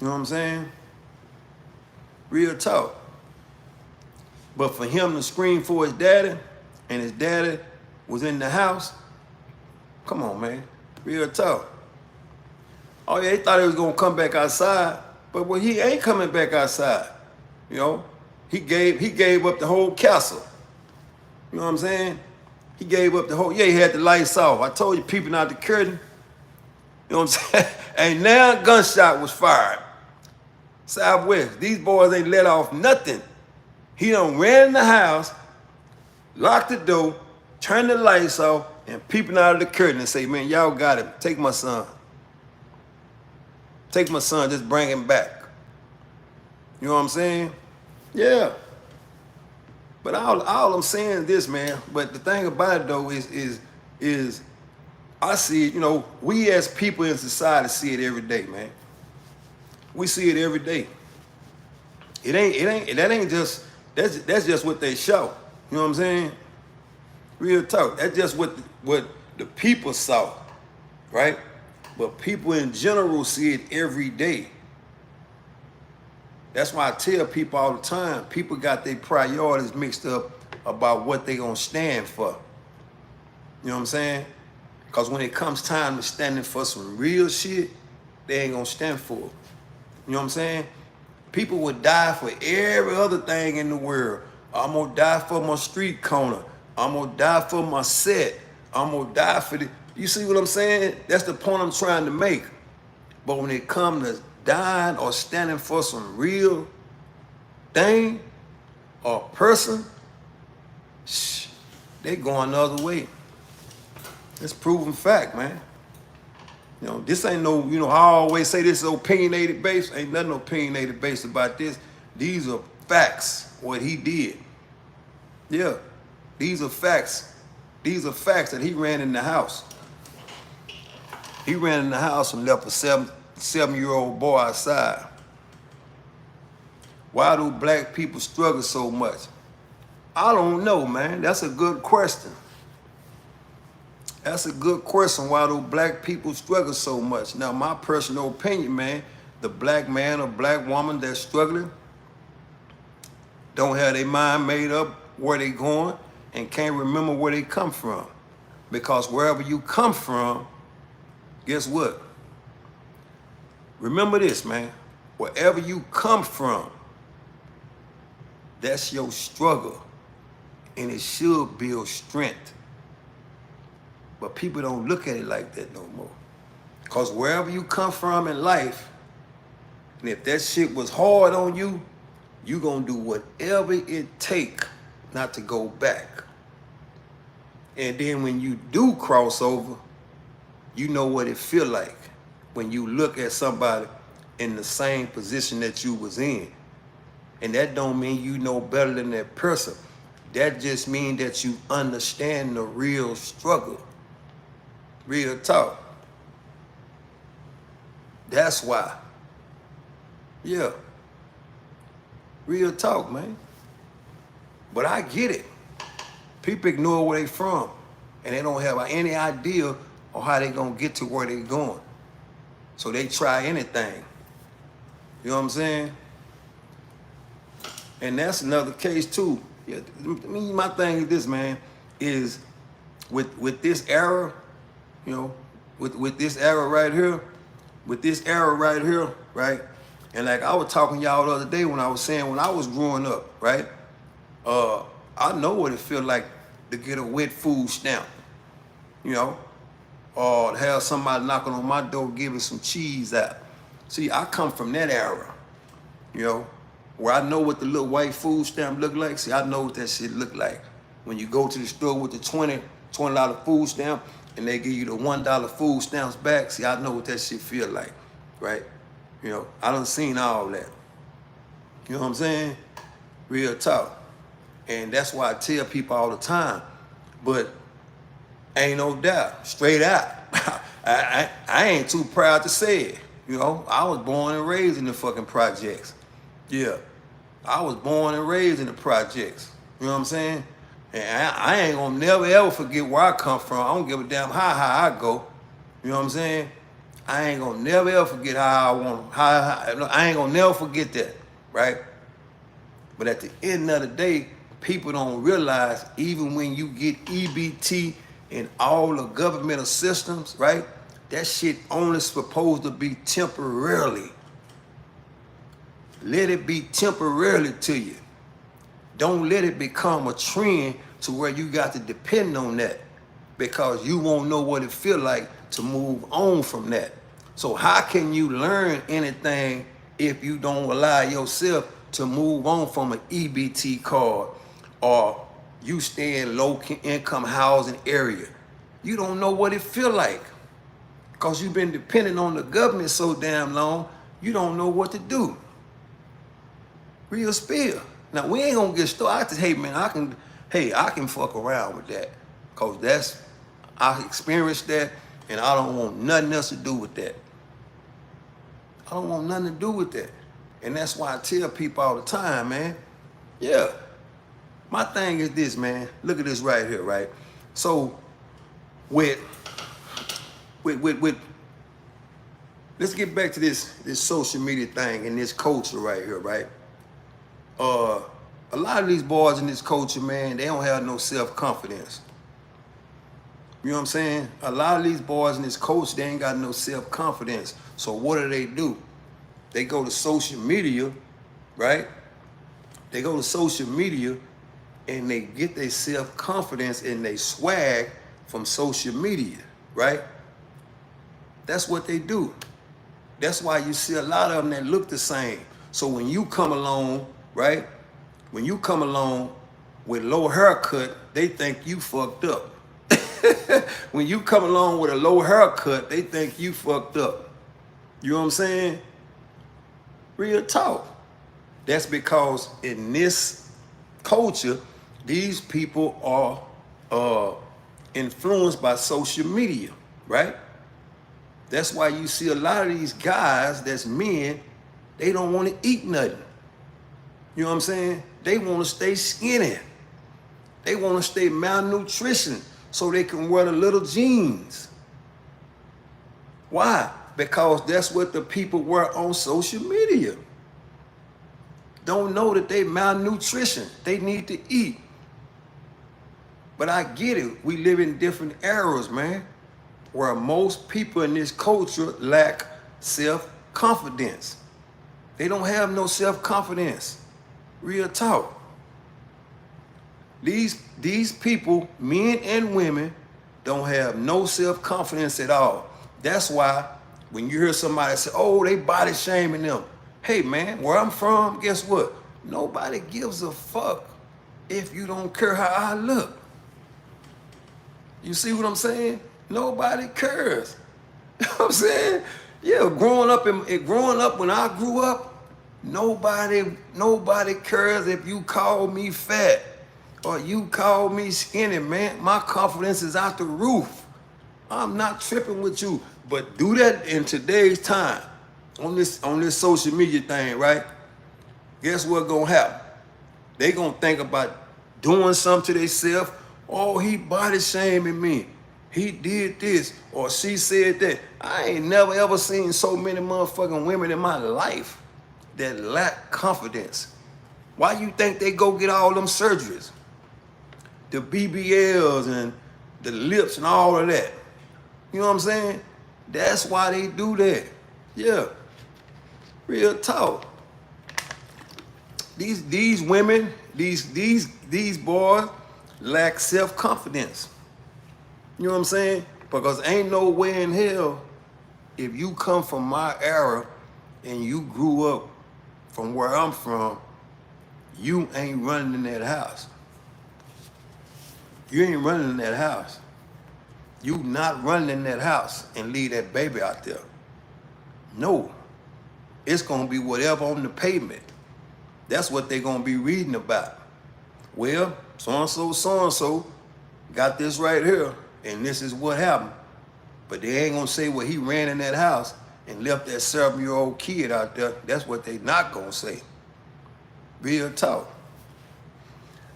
You know what I'm saying? Real talk. But for him to scream for his daddy, and his daddy was in the house, come on, man. Real talk. Oh, yeah, they thought he was going to come back outside, but well, he ain't coming back outside. You know? He gave up the whole castle. You know what I'm saying? He gave up the whole, yeah, he had the lights off. I told you, peeping out the curtain. You know what I'm saying? And now a gunshot was fired. Southwest, these boys ain't let off nothing. He done ran in the house, locked the door, turned the lights off, and peeping out of the curtain and say, man, y'all got him. Take my son. Take my son, just bring him back. You know what I'm saying? Yeah. But all I'm saying is this, man. But the thing about it though is I see it, you know, we as people in society see it every day, man. We see it every day. That's just what they show. You know what I'm saying? Real talk. That's just what the people saw, right? But people in general see it every day. That's why I tell people all the time, people got their priorities mixed up about what they gonna stand for. You know what I'm saying? Because when it comes time to standing for some real shit, they ain't gonna stand for it. You know what I'm saying? People would die for every other thing in the world. I'm gonna die for my street corner. I'm gonna die for my set. I'm gonna die for the, you see what I'm saying? That's the point I'm trying to make. But when it comes to dying or standing for some real thing or person, they going the other way. It's proven fact, man. You know, this ain't no, you know, I always say this is opinionated based. Ain't nothing opinionated based about this. These are facts, what he did. Yeah, these are facts. These are facts that he ran in the house. He ran in the house and left a seven-year-old boy outside. Why do black people struggle so much? I don't know, man. That's a good question. That's a good question. Why do black people struggle so much? Now, my personal opinion, man, the black man or black woman that's struggling don't have their mind made up where they going and can't remember where they come from. Because wherever you come from, guess what? Remember this, man. Wherever you come from, that's your struggle. And it should build strength. But people don't look at it like that no more. Because wherever you come from in life, and if that shit was hard on you, you gonna do whatever it take not to go back. And then when you do cross over, you know what it feel like when you look at somebody in the same position that you was in. And that don't mean you know better than that person. That just means that you understand the real struggle. Real talk. That's why. Yeah. Real talk, man. But I get it. People ignore where they from, and they don't have any idea of how they gonna get to where they going. So they try anything. You know what I'm saying? And that's another case too. Yeah, my thing is this, man, is with this era, you know, with this era right here, right? And like I was talking to y'all the other day when I was saying when I was growing up, right? I know what it feel like to get a wet food stamp, you know, or to have somebody knocking on my door giving some cheese out. See, I come from that era, you know, where I know what the little white food stamp look like. See, I know what that shit look like. When you go to the store with the $20 food stamp and they give you the $1 food stamps back, see, I know what that shit feel like, right? You know, I done seen all that. You know what I'm saying? Real talk. And that's why I tell people all the time, but ain't no doubt, straight out, I ain't too proud to say it. You know, I was born and raised in the fucking projects. Yeah, I was born and raised in the projects. You know what I'm saying? And I ain't gonna never ever forget where I come from. I don't give a damn how high I go. You know what I'm saying? I ain't gonna never ever forget how I want. I ain't gonna never forget that, right? But at the end of the day, people don't realize even when you get EBT in all the governmental systems, right? That shit only supposed to be temporarily. Let it be temporarily to you. Don't let it become a trend to where you got to depend on that, because you won't know what it feel like to move on from that. So how can you learn anything if you don't allow yourself to move on from an EBT card, or you stay in low income housing area? You don't know what it feel like, because you've been dependent on the government so damn long, you don't know what to do. Real spill. Now we ain't gonna get started. Hey man, I can fuck around with that, because I experienced that, and I don't want nothing else to do with that. I don't want nothing to do with that. And that's why I tell people all the time, man. Yeah. My thing is this, man. Look at this right here, right? So with let's get back to this social media thing and this culture right here, right? A lot of these boys in this culture, man, they don't have no self-confidence. You know what I'm saying? A lot of these boys in this culture, they ain't got no self-confidence. So what do? They go to social media, right? They go to social media and they get their self-confidence and they swag from social media, right? That's what they do. That's why you see a lot of them that look the same. So when you come along, right? When you come along with low haircut, they think you fucked up. When you come along with a low haircut, they think you fucked up. You know what I'm saying? Real talk. That's because in this culture, these people are influenced by social media, right? That's why you see a lot of these guys that's men, they don't want to eat nothing. You know what I'm saying? They want to stay skinny. They want to stay malnutrition so they can wear the little jeans. Why? Because that's what the people wear on social media. Don't know that they malnutrition. They need to eat. But I get it. We live in different eras, man, where most people in this culture lack self-confidence. They don't have no self-confidence. Real talk. These people, men and women, don't have no self-confidence at all. That's why when you hear somebody say, oh, they body shaming them. Hey man, where I'm from, guess what? Nobody gives a fuck if you don't care how I look. You see what I'm saying? Nobody cares. You know what I'm saying? Yeah, growing up when I grew up, nobody cares if you call me fat or you call me skinny, man. My confidence is out the roof. I'm not tripping with you. But do that in today's time on this social media thing, right? Guess what gonna happen? They gonna think about doing something to themselves. Oh, he body shaming me. He did this or she said that. I ain't never ever seen so many motherfucking women in my life that lack confidence. Why you think they go get all them surgeries? The BBLs and the lips and all of that. You know what I'm saying? That's why they do that. Yeah. Real talk. These women, these boys lack self-confidence. You know what I'm saying? Because ain't no way in hell, if you come from my era and you grew up from where I'm from, you ain't running in that house. You ain't running in that house. You not running in that house and leave that baby out there. No. It's gonna be whatever on the pavement. That's what they gonna be reading about. Well, so-and-so got this right here, and this is what happened. But they ain't gonna say, well, he ran in that house and left that 7-year-old kid out there. That's what they not gonna say. Real talk.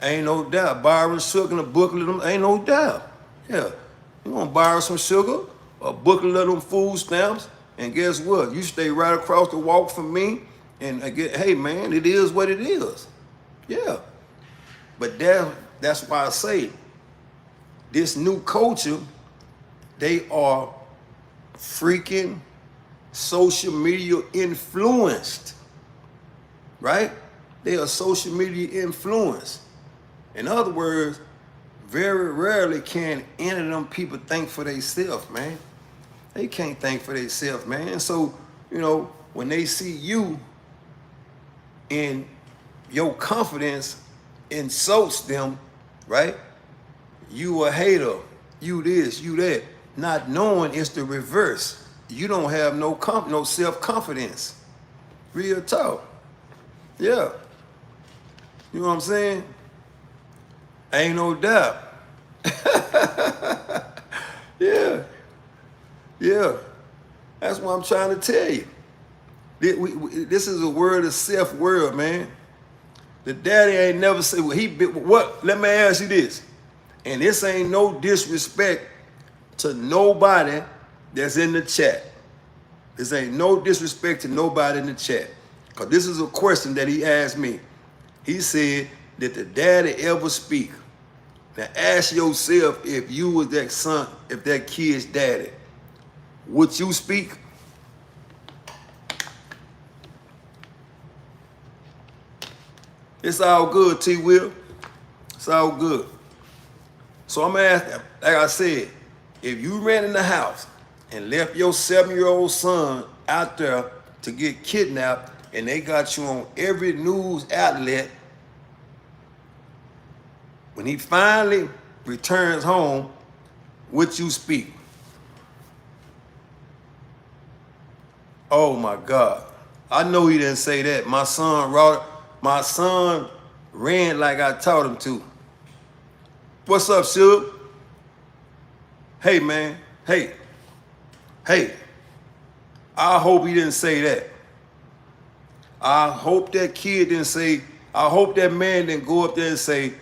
Ain't no doubt. Borrowing sugar and a booklet of them, ain't no doubt. Yeah. You wanna borrow some sugar, a booklet of them food stamps, and guess what? You stay right across the walk from me, and hey man, it is what it is. Yeah. But that's why I say this new culture, they are freaking social media influenced, right? They are social media influenced. In other words, very rarely can any of them people think for themselves, man. They can't think for themselves, man. So, you know, when they see you and your confidence insults them, right? You a hater, you this, you that, not knowing it's the reverse. You don't have no self-confidence. Real talk. Yeah. You know what I'm saying? Ain't no doubt. Yeah. Yeah. That's what I'm trying to tell you. This is a word of self-worth, man. The daddy ain't never said, what? Let me ask you this. And this ain't no disrespect to nobody that's in the chat. This ain't no disrespect to nobody in the chat. Because this is a question that he asked me. He said, did the daddy ever speak? Now ask yourself, if you was that son, if that kid's daddy, would you speak? It's all good, T. Will. It's all good. So I'm asking, like I said, if you ran in the house and left your 7-year-old son out there to get kidnapped and they got you on every news outlet, when he finally returns home, would you speak? Oh my God. I know he didn't say that. My son ran like I taught him to. What's up, Suge? Hey, man. Hey. I hope he didn't say that. I hope that kid didn't say, I hope that man didn't go up there and say,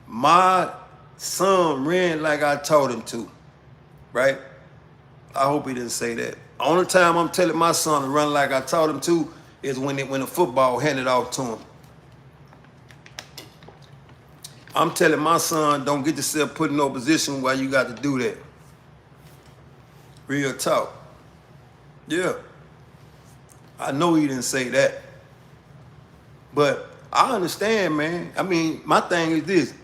my son ran like I taught him to. Right? I hope he didn't say that. Only time I'm telling my son to run like I taught him to is when the football handed off to him. I'm telling my son, don't get yourself put in no position where you got to do that. Real talk. Yeah. I know he didn't say that. But I understand, man. I mean, my thing is this.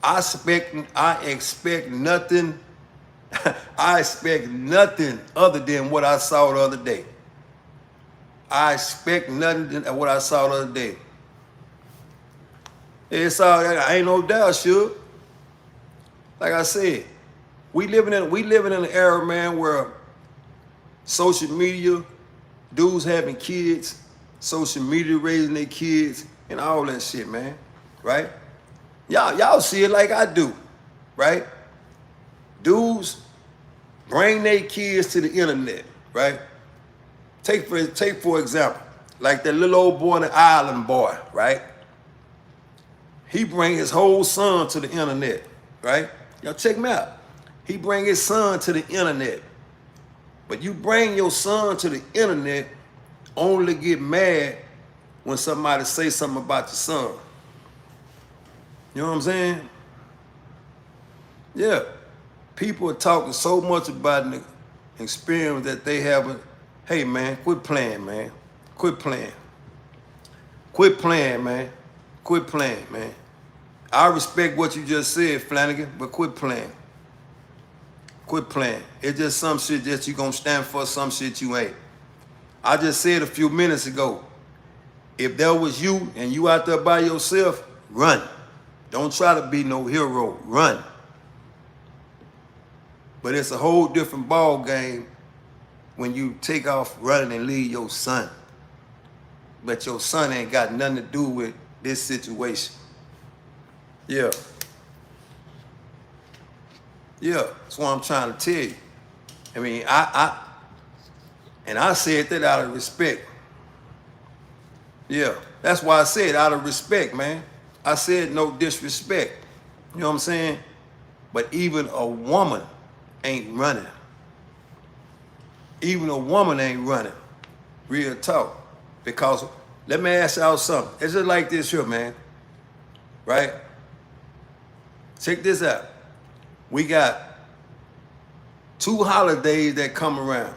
I expect nothing. I expect nothing other than what I saw the other day. I expect nothing than what I saw the other day. It's all, I ain't no doubt, sure. Like I said, we living in an era, man, where social media, dudes having kids, social media raising their kids, and all that shit, man. Right? Y'all see it like I do, right? Dudes bring their kids to the internet, right? Take for example, like that little old boy, the island boy, right? He bring his whole son to the internet, right? Y'all check him out. He bring his son to the internet. But you bring your son to the internet only to get mad when somebody say something about your son. You know what I'm saying? Yeah. People are talking so much about the experience that they haven't. Hey, man, quit playing, man. Quit playing. Quit playing, man. Quit playing, man. I respect what you just said, Flanagan, but quit playing. Quit playing. It's just some shit that you gonna stand for, some shit you ain't. I just said a few minutes ago, if that was you and you out there by yourself, run. Don't try to be no hero, run. But it's a whole different ball game when you take off running and leave your son. But your son ain't got nothing to do with this situation. Yeah. Yeah, that's what I'm trying to tell you. I mean, I said that out of respect. Yeah, that's why I said out of respect, man. I said no disrespect. You know what I'm saying? But even a woman ain't running. Even a woman ain't running. Real talk. Because let me ask y'all something. It's just like this here, man. Right? Check this out. We got 2 holidays that come around.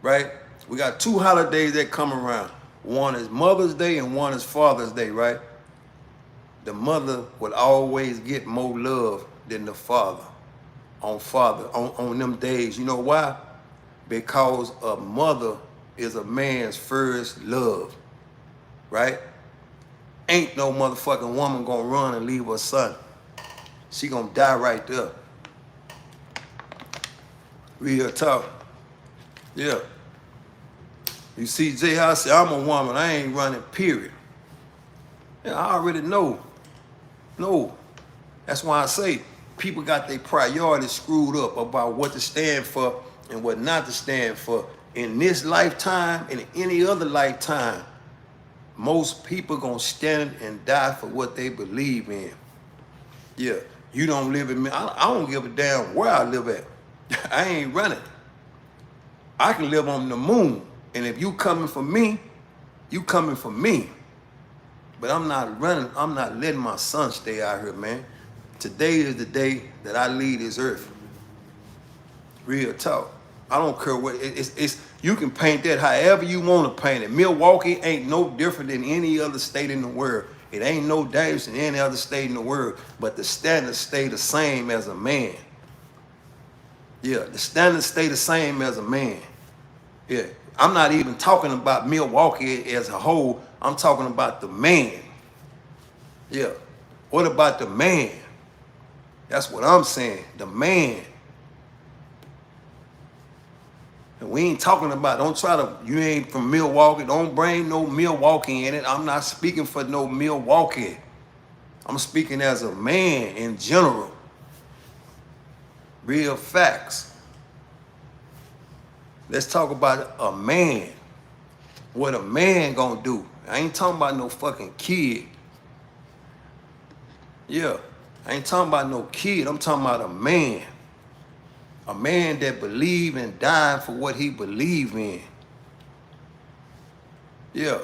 Right? We got 2 holidays that come around. One is Mother's Day and one is Father's Day, right? The mother will always get more love than the father on them days. You know why? Because a mother is a man's first love, right? Ain't no motherfucking woman gonna run and leave her son. She gonna die right there. Real talk. Yeah. You see, Jay, I say, I'm a woman, I ain't running, period. And I already know. No. That's why I say people got their priorities screwed up about what to stand for and what not to stand for. In this lifetime and in any other lifetime, most people gonna stand and die for what they believe in. Yeah, you don't live in me. I don't give a damn where I live at. I ain't running. I can live on the moon. And if you coming for me, you coming for me. But I'm not running. I'm not letting my son stay out here, man. Today is the day that I leave this earth. Real talk. I don't care what it's. You can paint that however you want to paint it. Milwaukee ain't no different than any other state in the world. It ain't no different than any other state in the world. But the standards stay the same as a man. Yeah, the standards stay the same as a man. Yeah, I'm not even talking about Milwaukee as a whole. I'm talking about the man. Yeah, what about the man? That's what I'm saying, the man. And we ain't talking about, don't try to, you ain't from Milwaukee, don't bring no Milwaukee in it. I'm not speaking for no Milwaukee. I'm speaking as a man in general. Real facts. Let's talk about a man. What a man gonna do. I ain't talking about no fucking kid. Yeah, I ain't talking about no kid. I'm talking about a man. A man that believe and die for what he believe in. Yeah.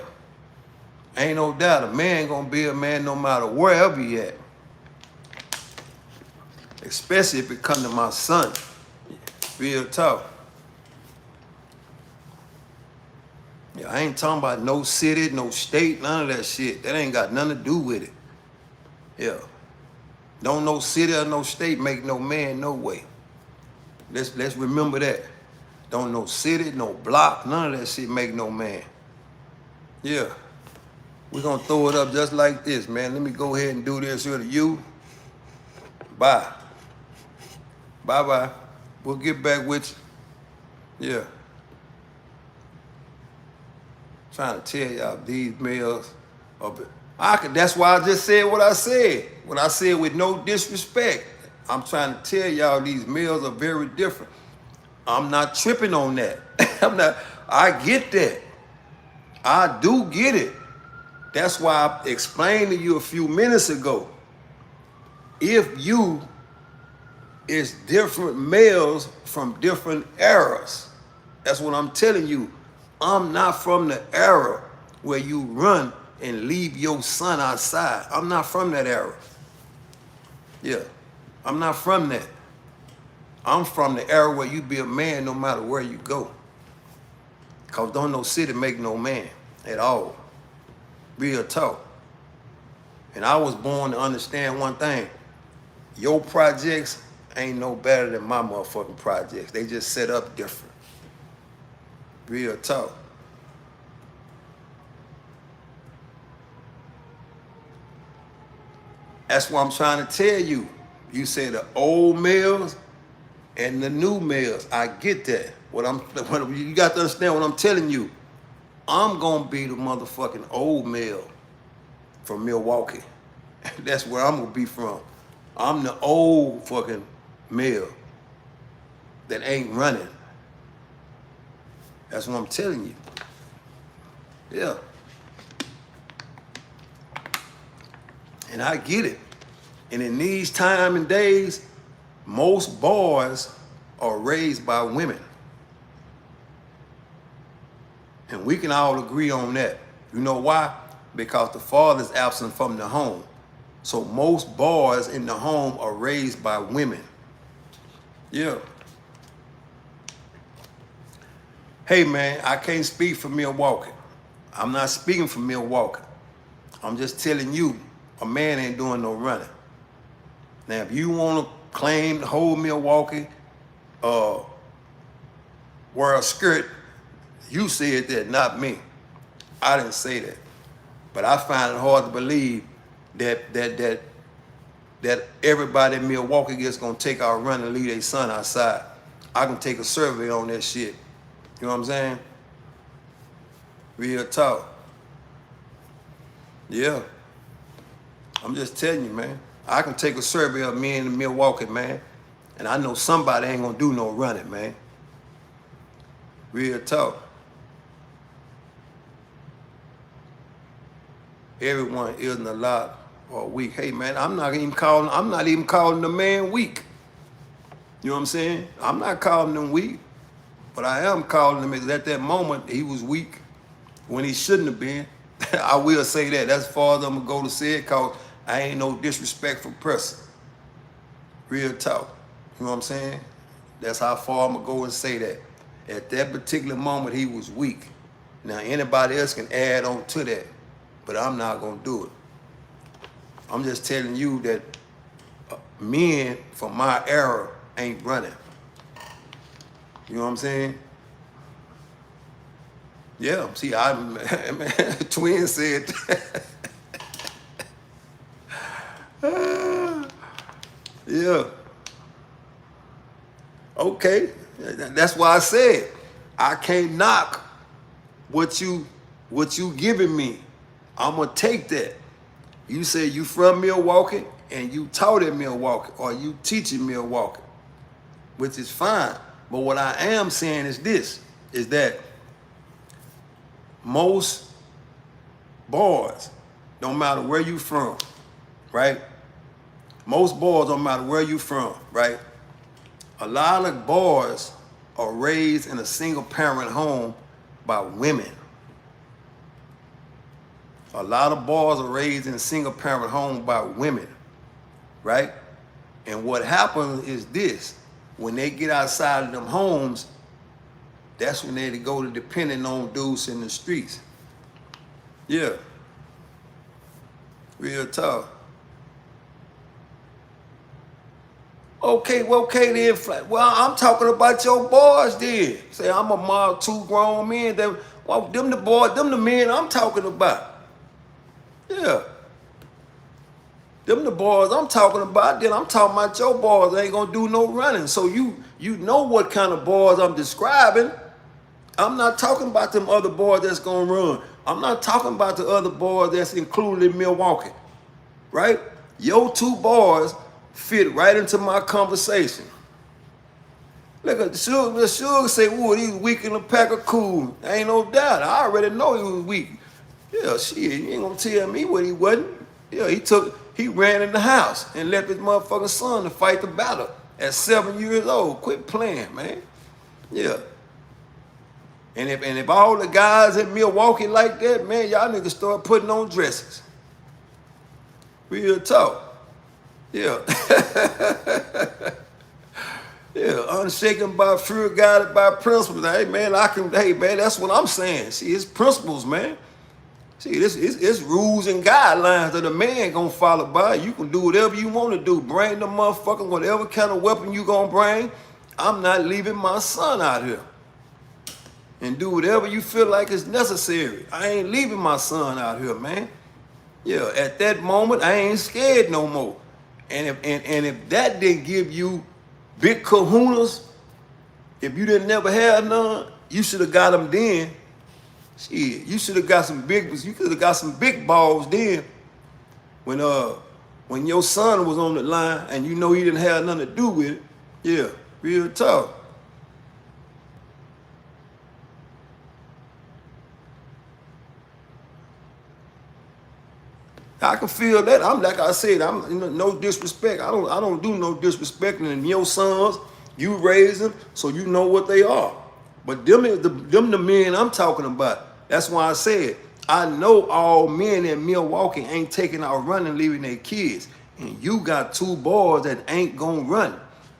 Ain't no doubt a man gonna be a man no matter wherever he at. Especially if it come to my son. Real talk. Yeah, I ain't talking about no city, no state, none of that shit. That ain't got nothing to do with it. Yeah. Don't no city or no state make no man no way. Let's remember that. Don't no city, no block, none of that shit make no man. Yeah. We're gonna throw it up just like this, man. Let me go ahead and do this here to you. Bye. Bye-bye. We'll get back with you. Yeah. Trying to tell y'all these males that's why I just said what I said. When I said with no disrespect, I'm trying to tell y'all these males are very different. I'm not tripping on that. I get that. I do get it. That's why I explained to you a few minutes ago. If you is different males from different eras. That's what I'm telling you. I'm not from the era where you run and leave your son outside. I'm not from that era. Yeah, I'm not from that. I'm from the era where you be a man no matter where you go. Cause don't no city make no man at all. Real talk. And I was born to understand one thing. Your projects ain't no better than my motherfucking projects. They just set up different. Real talk. That's what I'm trying to tell you. You say the old males and the new males. I get that. You got to understand what I'm telling you. I'm gonna be the motherfucking old male from Milwaukee. That's where I'm gonna be from. I'm the old fucking male that ain't running. That's what I'm telling you. Yeah. And I get it. And in these time and days, most boys are raised by women. And we can all agree on that. You know why? Because the father's absent from the home. So most boys in the home are raised by women. Yeah. Hey man, I can't speak for Milwaukee. I'm not speaking for Milwaukee. I'm just telling you, a man ain't doing no running. Now, if you want to claim the whole Milwaukee, wear a skirt, you said that, not me. I didn't say that. But I find it hard to believe that everybody in Milwaukee is gonna take our run and leave their son outside. I can take a survey on that shit. You know what I'm saying? Real talk. Yeah. I'm just telling you, man. I can take a survey of me in Milwaukee, man. And I know somebody ain't gonna do no running, man. Real talk. Everyone isn't a lot or weak. Hey man, I'm not even calling the man weak. You know what I'm saying? I'm not calling him weak. But I am calling him because at that moment he was weak when he shouldn't have been. I will say that. That's as far as I'm gonna go to say it, because I ain't no disrespectful person. Real talk. You know what I'm saying? That's how far I'm gonna go and say that. At that particular moment he was weak. Now anybody else can add on to that, but I'm not gonna do it. I'm just telling you that men from my era ain't running. You know what I'm saying? Yeah, see, Twin said, yeah. Okay, that's why I said, I can't knock what you giving me. I'm gonna take that. You say you from Milwaukee and you taught in Milwaukee or you teach in Milwaukee, which is fine. But what I am saying is this, is that most boys, no matter where you from, right? Most boys, no matter where you from, right? A lot of boys are raised in a single parent home by women. A lot of boys are raised in a single parent home by women, right? And what happens is this, when they get outside of them homes, that's when they go to depending on dudes in the streets. Yeah. Real talk. Okay then. Well, I'm talking about your boys then. Say I'm a mom, two grown men. Them the men I'm talking about. Yeah. Them the boys I'm talking about. Then I'm talking about your boys. They ain't gonna do no running. So you know what kind of boys I'm describing. I'm not talking about them other boys that's gonna run. I'm not talking about the other boys that's included in Milwaukee, right? Your two boys fit right into my conversation. Look at the Sugar say, "Ooh, he was weak in a pack of cool." Ain't no doubt. I already know he was weak. Yeah, shit, you ain't gonna tell me what he wasn't. Yeah, he ran in the house and left his motherfucking son to fight the battle at 7 years old. Quit playing, man. Yeah. And if all the guys in Milwaukee like that, man, y'all need to start putting on dresses. Real talk. Yeah. Yeah, unshaken by fear, guided by principles. Hey man, hey man, that's what I'm saying. See, it's principles, man. See, it's rules and guidelines that a man gonna follow by. You can do whatever you want to do. Bring the motherfucker, whatever kind of weapon you gonna bring. I'm not leaving my son out here. And do whatever you feel like is necessary. I ain't leaving my son out here, man. Yeah, at that moment, I ain't scared no more. And if that didn't give you big kahunas, if you didn't never have none, you should have got them then. Shit, you should have got you could have got some big balls then. When your son was on the line and you know he didn't have nothing to do with it. Yeah, real talk. I can feel that. I'm like I said, no disrespect. I don't do no disrespecting. And your sons, you raise them, so you know what they are. But them the men I'm talking about. That's why I said I know all men in Milwaukee ain't taking out running, leaving their kids. And you got two boys that ain't gonna run.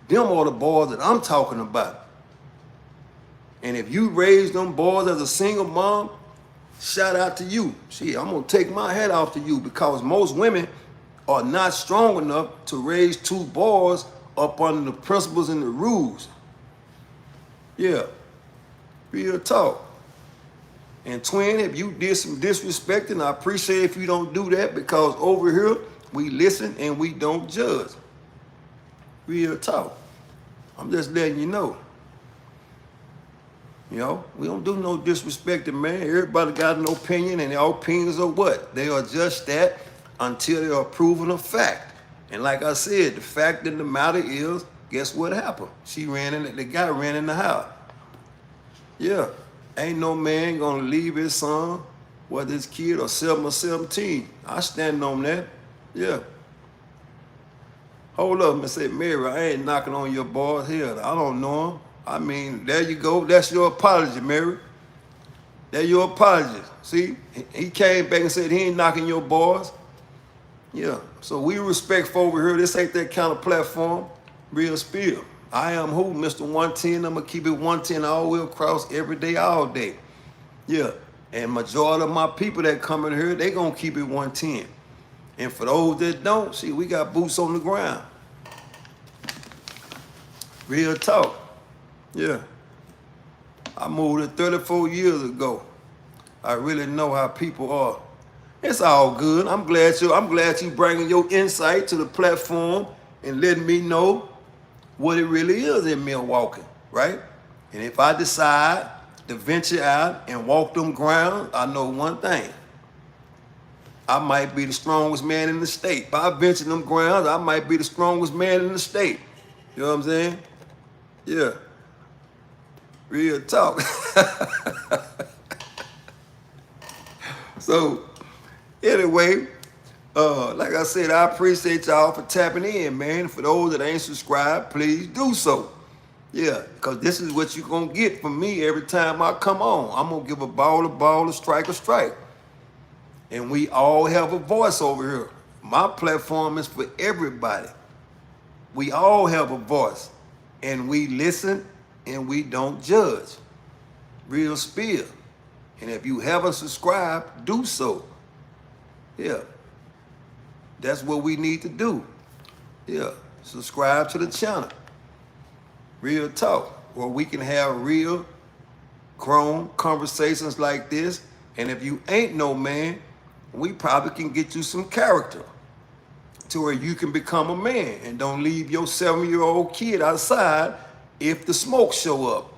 Them are the boys that I'm talking about. And if you raise them boys as a single mom, shout out to you. See, I'm gonna take my hat off to you because most women are not strong enough to raise two boys up under the principles and the rules. Yeah, real talk. And twin, if you did some disrespecting, I appreciate if you don't do that because over here we listen and we don't judge. Real talk. I'm just letting you know. You know, we don't do no disrespecting, man. Everybody got an opinion, and their opinions are what? They are just that until they are proven a fact. And like I said, the fact of the matter is, guess what happened? The guy ran in the house. Yeah, ain't no man gonna leave his son, whether his kid or 7 or 17. I stand on that. Yeah. Hold up and say, Mary, I ain't knocking on your boy's head. I don't know him. I mean, there you go. That's your apology, Mary. That's your apology. See, he came back and said he ain't knocking your boys. Yeah, so we respectful over here. This ain't that kind of platform. Real spill. I am who? Mr. 110. I'm going to keep it 110 all the way across every day, all day. Yeah, and majority of my people that come in here, they going to keep it 110. And for those that don't, see, we got boots on the ground. Real talk. Yeah, I moved it 34 years ago. I really know how people are. It's all good. I'm glad you bringing your insight to the platform and letting me know what it really is in Milwaukee, right? And if I decide to venture out and walk them grounds, I know one thing. I might be the strongest man in the state. If I venture them grounds, I might be the strongest man in the state. You know what I'm saying? Yeah. Real talk. So, anyway, like I said, I appreciate y'all for tapping in, man. For those that ain't subscribed, please do so. Yeah, because this is what you're going to get from me every time I come on. I'm going to give a ball, a strike, a strike. And we all have a voice over here. My platform is for everybody. We all have a voice. And we listen and we don't judge. Real spill. And if you haven't subscribed, do so. Yeah. That's what we need to do. Yeah. Subscribe to the channel. Real talk. Where we can have real grown conversations like this. And if you ain't no man, we probably can get you some character to where you can become a man and don't leave your 7-year-old kid outside if the smoke show up.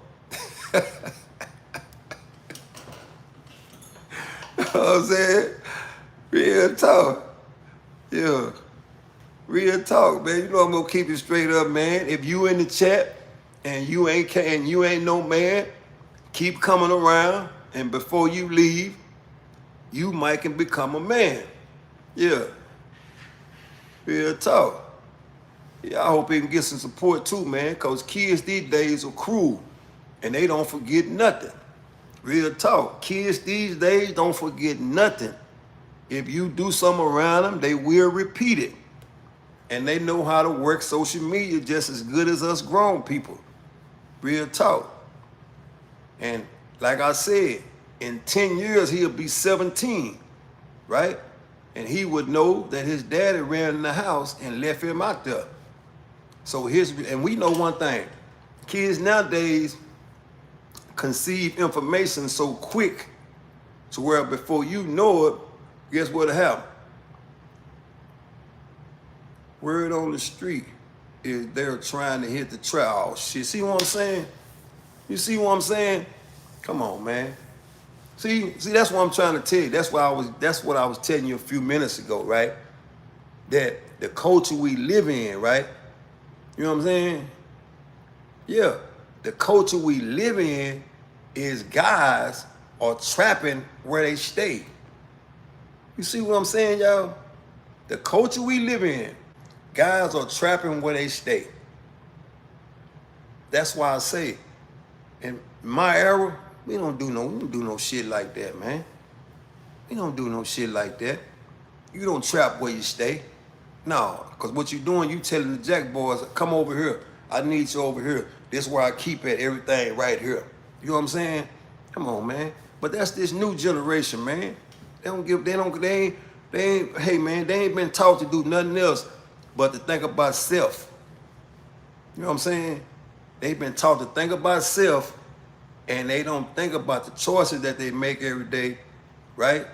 what I'm saying? Real talk. Yeah. Real talk, man. You know I'm gonna keep it straight up, man. If you in the chat and you ain't no man, keep coming around, and before you leave, you might can become a man. Yeah. Real talk. Yeah, I hope they can get some support too, man, because kids these days are cruel and they don't forget nothing. Real talk. Kids these days don't forget nothing. If you do something around them, they will repeat it. And they know how to work social media just as good as us grown people. Real talk. And like I said, in 10 years, he'll be 17, right? And he would know that his daddy ran in the house and left him out there. So and we know one thing, kids nowadays conceive information so quick to where before you know it, guess what'll happen? Word on the street is they're trying to hit the trap. Oh shit, see what I'm saying? You see what I'm saying? Come on, man. See, that's what I'm trying to tell you. That's what I was telling you a few minutes ago, right? That the culture we live in, right? You know what I'm saying? Yeah. The culture we live in is guys are trapping where they stay. You see what I'm saying, y'all? The culture we live in, guys are trapping where they stay. That's why I say, in my era, we don't do no shit like that, man. We don't do no shit like that. You don't trap where you stay. No, because what you doing, you telling the jack boys, come over here. I need you over here. This is where I keep it, everything right here. You know what I'm saying? Come on, man. But that's this new generation, man. They ain't, hey man, they ain't been taught to do nothing else but to think about self. You know what I'm saying? They've been taught to think about self, and they don't think about the choices that they make every day, right?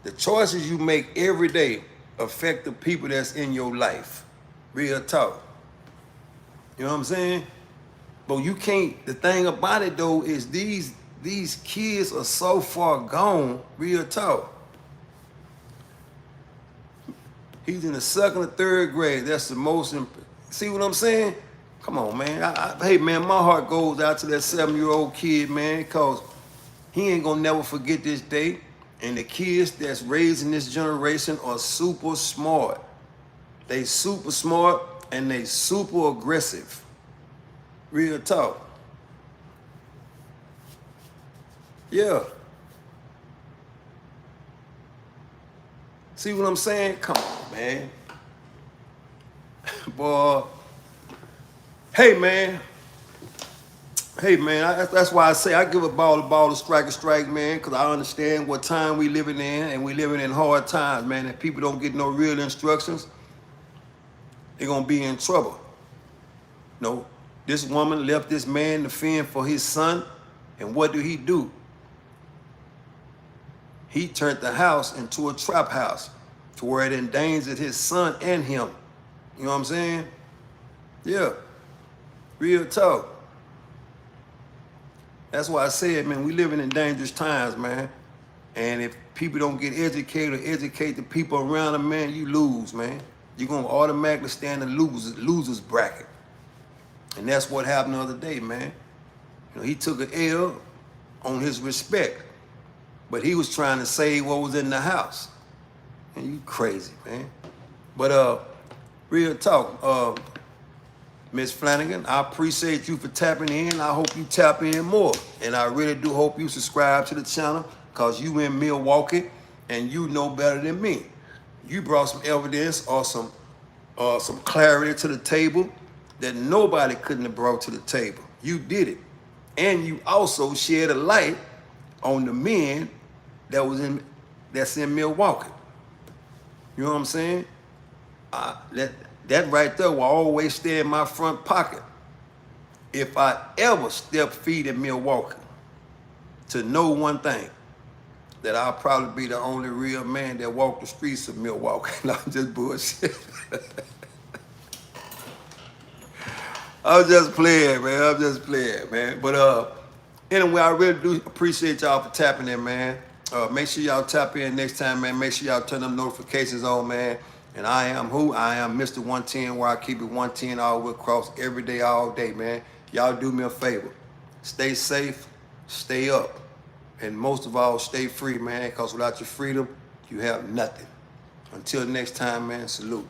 The choices you make every day affect the people that's in your life. Real talk. You know what I'm saying? But you can't, the thing about it though is these kids are so far gone, real talk. He's in the second or third grade. That's the most, see what I'm saying? Come on, man. Hey, man, my heart goes out to that 7-year-old kid, man, because he ain't gonna never forget this day. And the kids that's raising this generation are super smart. They super smart and they super aggressive. Real talk. Yeah. See what I'm saying? Come on, man. Boy. Hey, man. Hey, man, that's why I say I give a ball, a strike, man, because I understand what time we living in, and we living in hard times, man. If people don't get no real instructions, they're going to be in trouble. No, this woman left this man to fend for his son, and what do? He turned the house into a trap house to where it endangered his son and him. You know what I'm saying? Yeah, real talk. That's why I said, man, we living in dangerous times, man. And if people don't get educated or educate the people around them, man, you lose, man. You're going to automatically stand in the losers bracket. And that's what happened the other day, man. You know, he took an L on his respect, but he was trying to save what was in the house. And you crazy, man. But real talk, Miss Flanagan, I appreciate you for tapping in. I hope you tap in more. And I really do hope you subscribe to the channel because you in Milwaukee and you know better than me. You brought some evidence or some clarity to the table that nobody couldn't have brought to the table. You did it. And you also shed a light on the men that's in Milwaukee. You know what I'm saying? That right there will always stay in my front pocket. If I ever step feet in Milwaukee, to know one thing, that I'll probably be the only real man that walk the streets of Milwaukee. No, I'm just bullshit. I'm just playing, man. But anyway, I really do appreciate y'all for tapping in, man. Make sure y'all tap in next time, man. Make sure y'all turn them notifications on, man. And I am who? I am Mr. 110, where I keep it 110 all the way across every day, all day, man. Y'all do me a favor. Stay safe, stay up, and most of all, stay free, man, because without your freedom, you have nothing. Until next time, man, salute.